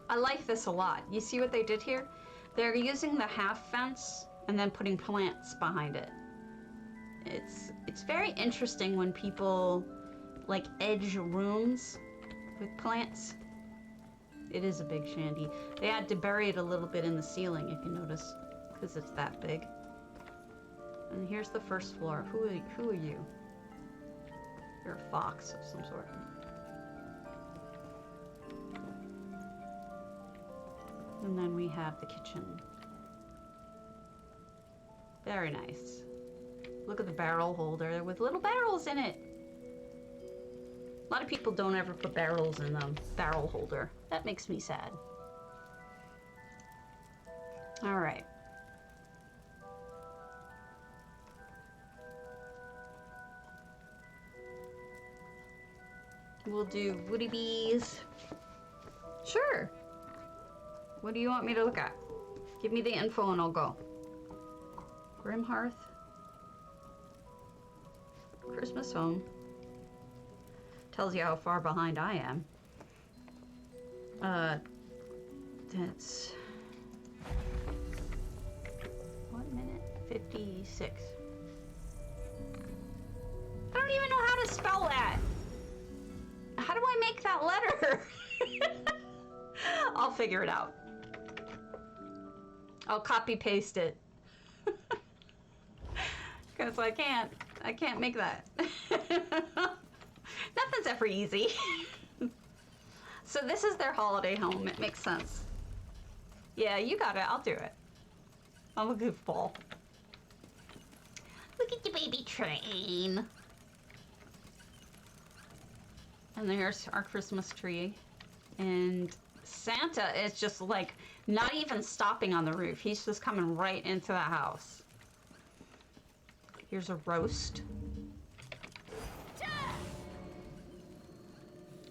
I like this a lot. You see what they did here? They're using the half fence and then putting plants behind it. It's very interesting when people like edge rooms with plants. It is a big shandy. They had to bury it a little bit in the ceiling, if you notice, because it's that big. And here's the first floor. Who are you? You're a fox of some sort. And then we have the kitchen. Very nice. Look at the barrel holder with little barrels in it. A lot of people don't ever put barrels in the barrel holder. That makes me sad. All right. We'll do woody bees. Sure. What do you want me to look at? Give me the info and I'll go. Grymhearth. Christmas home. Tells you how far behind I am. That's 1 minute 56. I don't even know how to spell that. How do I make that letter? I'll figure it out. I'll copy paste it. Because I can't make that. Nothing's ever easy. So this is their holiday home. It makes sense. Yeah, you got it. I'll do it. I'm a goofball. Look at the baby train. And there's our Christmas tree. And Santa is just like not even stopping on the roof. He's just coming right into the house. Here's a roast.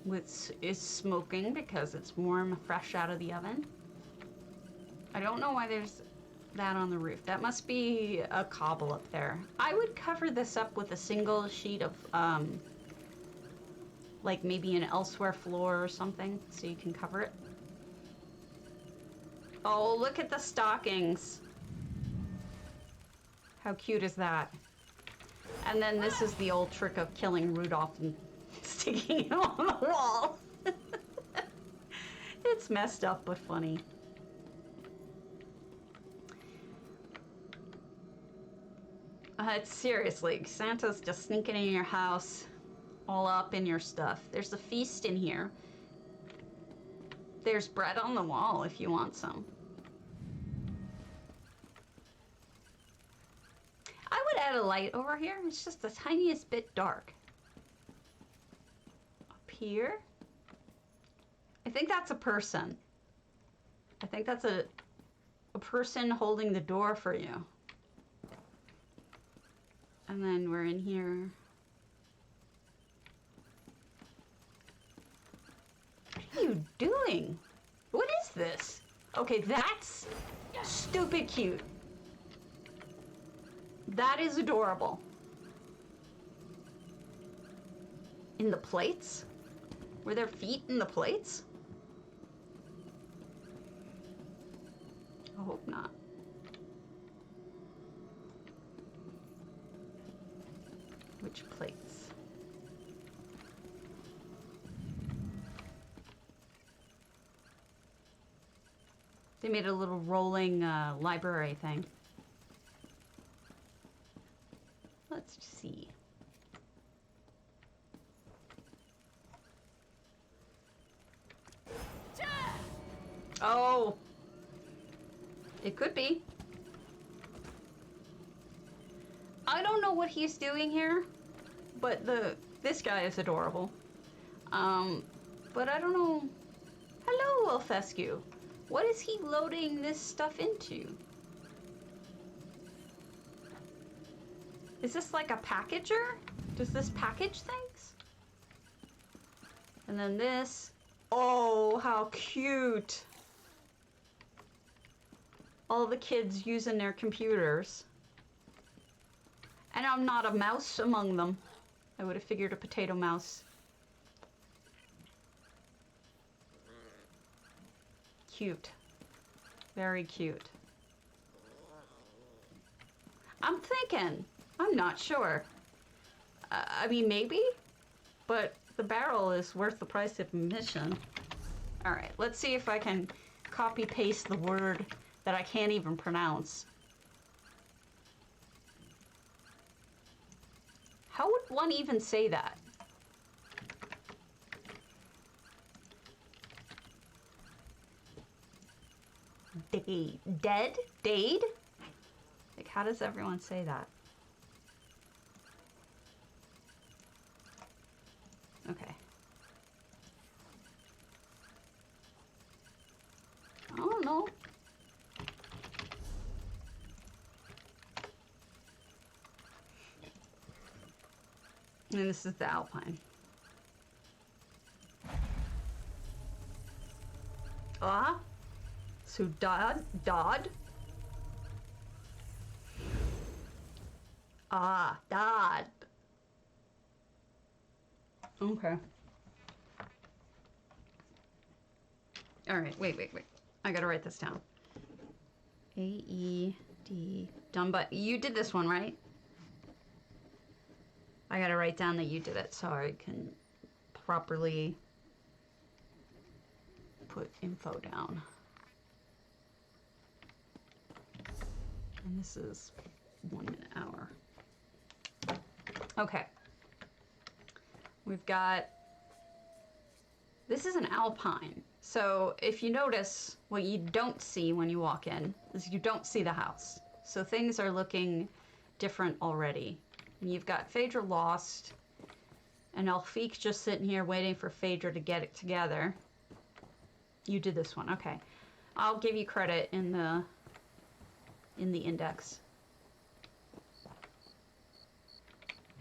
Which is smoking because it's warm, fresh out of the oven. I don't know why there's that on the roof. That must be a cobble up there. I would cover this up with a single sheet of, like maybe an elsewhere floor or something, so you can cover it. Oh, look at the stockings. How cute is that? And then this is the old trick of killing Rudolph and sticking him on the wall. It's messed up but funny. It's seriously, Santa's just sneaking in your house, all up in your stuff. There's a feast in here. There's bread on the wall if you want some. I would add a light over here. It's just the tiniest bit dark. Up here. I think that's a person. I think that's a person holding the door for you. And then we're in here. What are you doing? What is this? Okay, that's stupid cute. That is adorable. In the plates? Were there feet in the plates? I hope not. Which plates? They made a little rolling library thing. Let's see. Oh, it could be. I don't know what he's doing here, but this guy is adorable. But I don't know. Hello, Elfescu. What is he loading this stuff into? Is this like a packager? Does this package things? And then this. Oh, how cute. All the kids using their computers. And I'm not a mouse among them. I would have figured a potato mouse. Cute. Very cute. I'm thinking. I'm not sure. I mean, maybe. But the barrel is worth the price of admission. Alright, let's see if I can copy paste the word that I can't even pronounce. How would one even say that? Dead? Dade? Like, how does everyone say that? Okay. I don't know. And this is the Alpine. Ah. So Dodd. Ah, Dodd. Okay. All right, wait. I gotta write this down. A-E-D. Done, but you did this one, right? I gotta write down that you did it so I can properly put info down. And this is 1 hour. Okay. We've got, this is an Alpine. So if you notice, what you don't see when you walk in is you don't see the house. So things are looking different already. And you've got Phaedra lost, and Elfique just sitting here waiting for Phaedra to get it together. You did this one, okay. I'll give you credit in the index.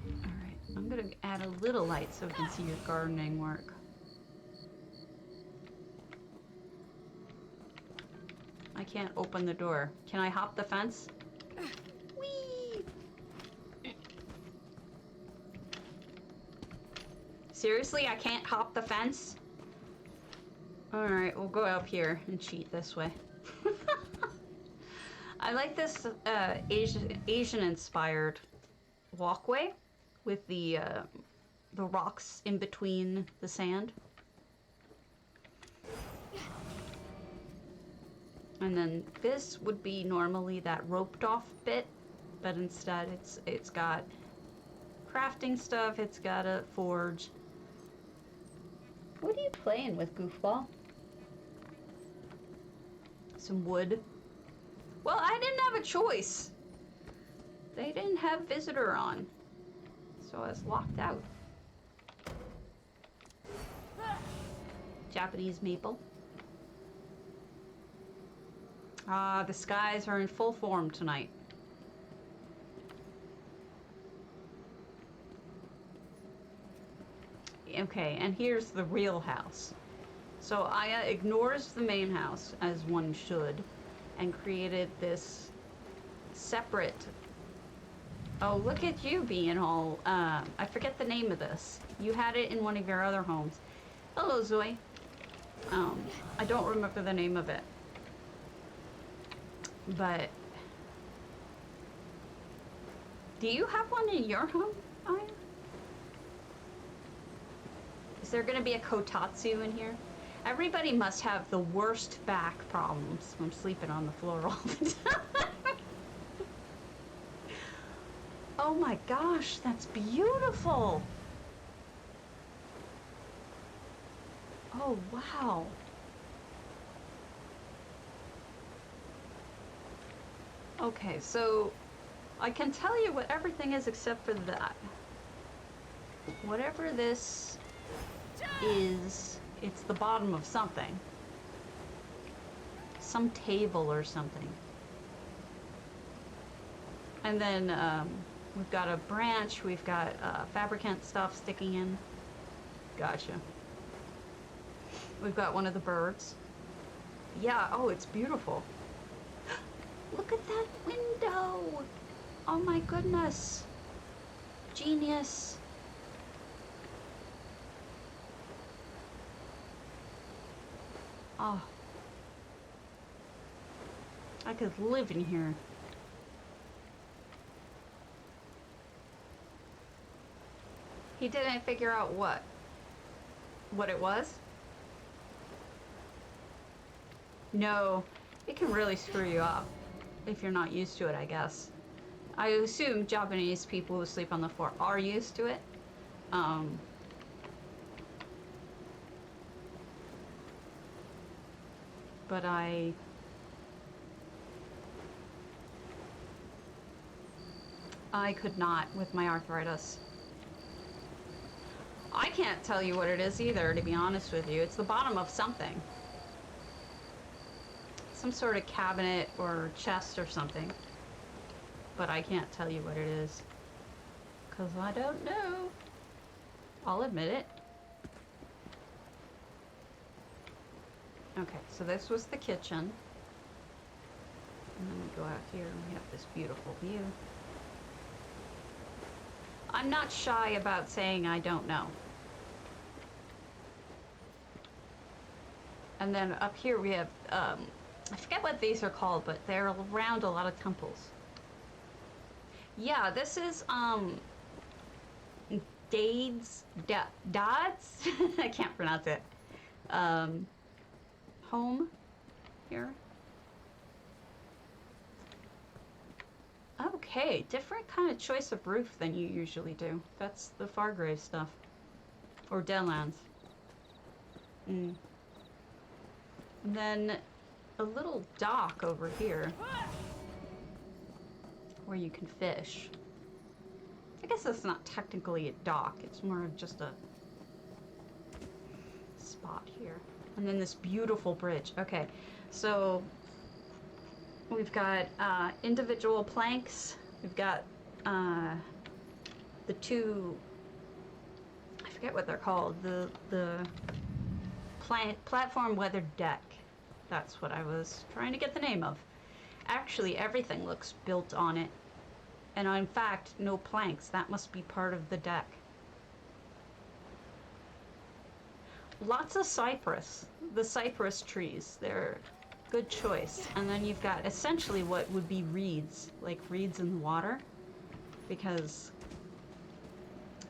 Alright, I'm gonna add a little light so we can see your gardening work. I can't open the door. Can I hop the fence? Whee! Seriously, I can't hop the fence? Alright, we'll go up here and cheat this way. I like this Asian-inspired walkway with the rocks in between the sand. And then this would be normally that roped off bit, but instead it's got crafting stuff, it's got a forge. What are you playing with, goofball? Some wood. Well, I didn't have a choice. They didn't have visitor on, so I was locked out. Japanese maple. Ah, the skies are in full form tonight. Okay, and here's the real house. So Aya ignores the main house, as one should, and created this separate... Oh, look at you being all... I forget the name of this. You had it in one of your other homes. Hello, Zoe. I don't remember the name of it. But... Do you have one in your home, Aya? Is there going to be a kotatsu in here? Everybody must have the worst back problems from sleeping on the floor all the time. Oh my gosh, that's beautiful. Oh, wow. Okay, so I can tell you what everything is except for that. Whatever this is, it's the bottom of something. Some table or something. And then we've got a branch, we've got fabricant stuff sticking in. Gotcha. We've got one of the birds. Yeah, oh, it's beautiful. Look at that window! Oh my goodness. Genius. Oh. I could live in here. He didn't figure out what it was? No, it can really screw you up if you're not used to it, I guess. I assume Japanese people who sleep on the floor are used to it. But I could not with my arthritis. I can't tell you what it is either, to be honest with you. It's the bottom of something. Some sort of cabinet or chest or something. But I can't tell you what it is. Because I don't know. I'll admit it. Okay, so this was the kitchen. And then we go out here and we have this beautiful view. I'm not shy about saying I don't know. And then up here we have, I forget what these are called, but they're around a lot of temples. Yeah, this is, Dads? I can't pronounce it. Home here. Okay, different kind of choice of roof than you usually do. That's the Fargrave stuff. Or Deadlands. And then a little dock over here where you can fish. I guess that's not technically a dock, it's more of just a spot here. And then this beautiful bridge. Okay, so we've got individual planks. We've got the two, I forget what they're called, the platform weathered deck. That's what I was trying to get the name of. Actually, everything looks built on it. And in fact, no planks. That must be part of the deck. Lots of cypress. The cypress trees. They're good choice. And then you've got essentially what would be reeds. Like reeds in the water. Because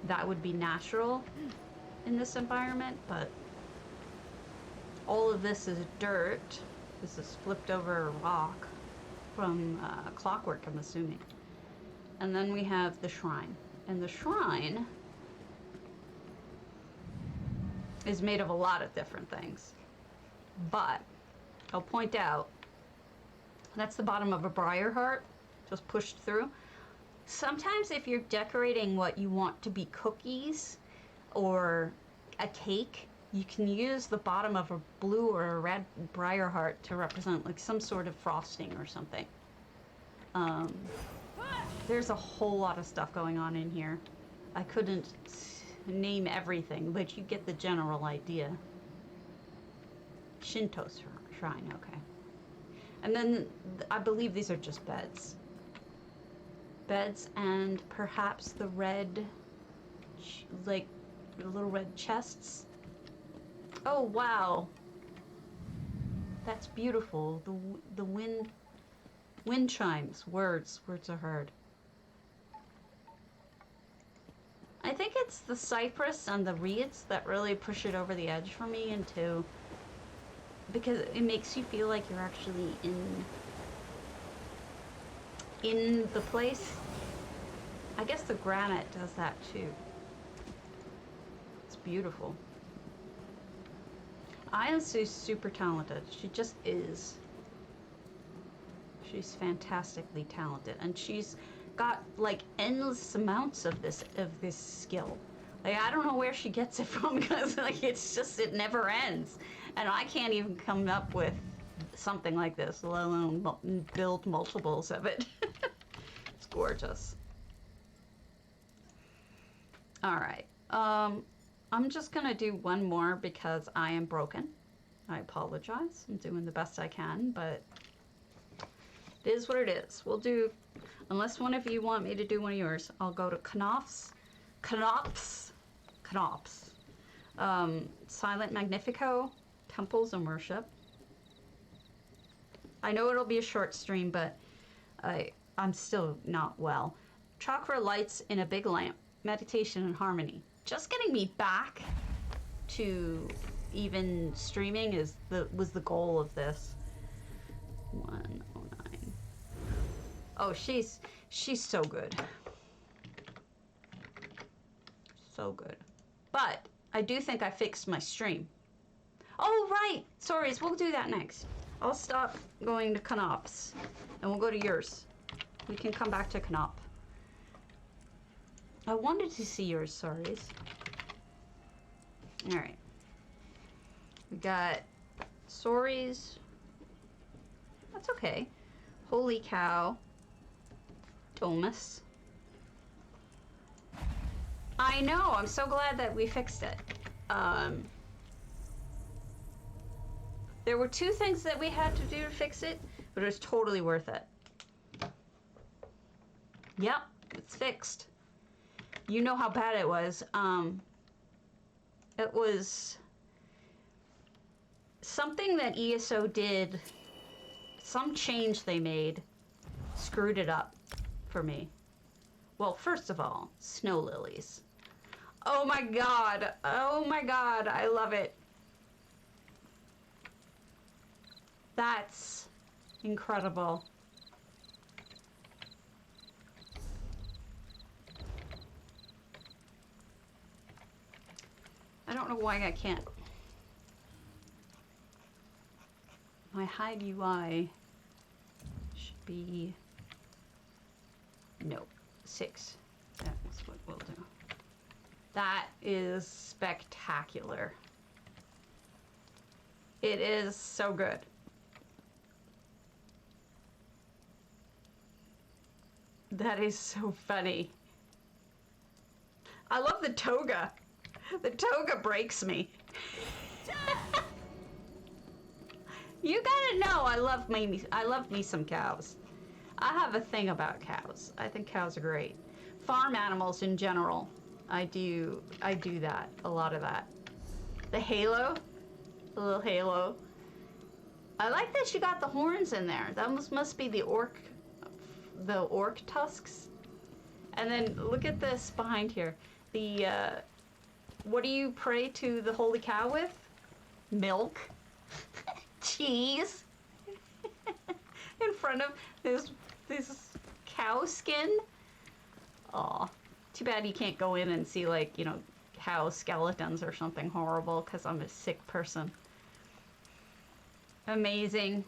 that would be natural in this environment. But all of this is dirt. This is flipped over rock from clockwork, I'm assuming. And then we have the shrine. And the shrine is made of a lot of different things. But I'll point out, that's the bottom of a briar heart, just pushed through. Sometimes if you're decorating what you want to be cookies or a cake, you can use the bottom of a blue or a red briar heart to represent like some sort of frosting or something. There's a whole lot of stuff going on in here. I couldn't name everything, but you get the general idea. Shinto shrine, okay. And then I believe these are just beds. Beds and perhaps the red, like little red chests. Oh wow, that's beautiful. The wind chimes. Words are heard. I think it's the cypress and the reeds that really push it over the edge for me into, because it makes you feel like you're actually in the place. I guess the granite does that too. It's beautiful. Aya's super talented. She just is. She's fantastically talented, and she's got like endless amounts of this skill. Like I don't know where she gets it from, because like it's just, it never ends, and I can't even come up with something like this, let alone build multiples of it. It's gorgeous. All right, I'm just gonna do one more because I am broken. I apologize. I'm doing the best I can, but it is what it is. We'll do, unless one of you want me to do one of yours, I'll go to Knopf's. Silent Magnifico, Temples and Worship. I know it'll be a short stream, but I'm still not well. Chakra lights in a big lamp, meditation and harmony. Just getting me back to even streaming was the goal of this. 109. Oh, she's so good. So good. But I do think I fixed my stream. Oh, right. Sorries, we'll do that next. I'll stop going to Knopf's and we'll go to yours. We can come back to Knopf. I wanted to see yours, sorries. Alright. We got sorries. That's okay. Holy cow. Domus. I know, I'm so glad that we fixed it. There were 2 things that we had to do to fix it, but it was totally worth it. Yep, it's fixed. You know how bad it was. It was something that ESO did, some change they made, screwed it up for me. Well, first of all, snow lilies. Oh my god, I love it. That's incredible. I don't know why I can't. My hide UI should be, no, 6. That's what we'll do. That is spectacular. It is so good. That is so funny. I love the toga. The toga breaks me. You gotta know I love me some cows. I have a thing about cows. I think cows are great. Farm animals in general. I do that, a lot of that. The halo, the little halo. I like that she got the horns in there. That must be the orc tusks. And then look at this behind here. The what do you pray to the holy cow with? Milk, cheese, in front of this cow skin. Aw, too bad you can't go in and see, like, you know, cow skeletons or something horrible, because I'm a sick person. Amazing.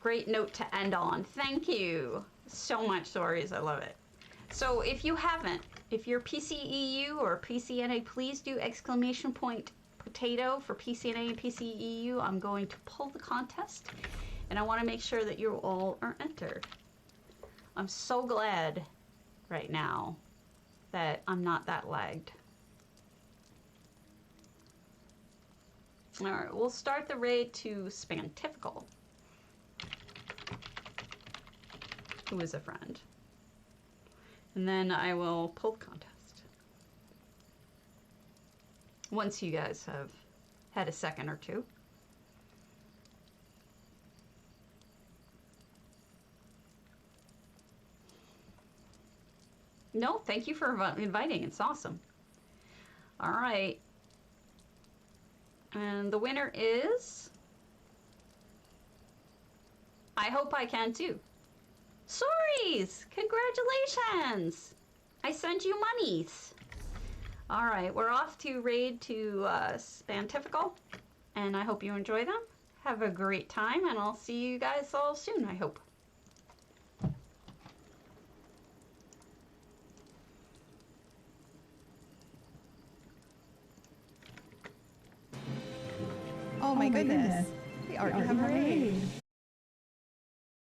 Great note to end on. Thank you so much, Sorries. I love it. So if you haven't, if you're PCEU or PCNA, please do ! potato for PCNA and PCEU. I'm going to pull the contest, and I want to make sure that you all are entered. I'm so glad right now that I'm not that lagged. All right, we'll start the raid to Spantifical, who is a friend. And then I will pull the contest. Once you guys have had a second or two. No, thank you for inviting. It's awesome. All right. And the winner is... I hope I can too. Sorries! Congratulations! I sent you monies. All right, we're off to raid to Spantifical, and I hope you enjoy them. Have a great time, and I'll see you guys all soon, I hope. Oh my goodness. We already have a raid.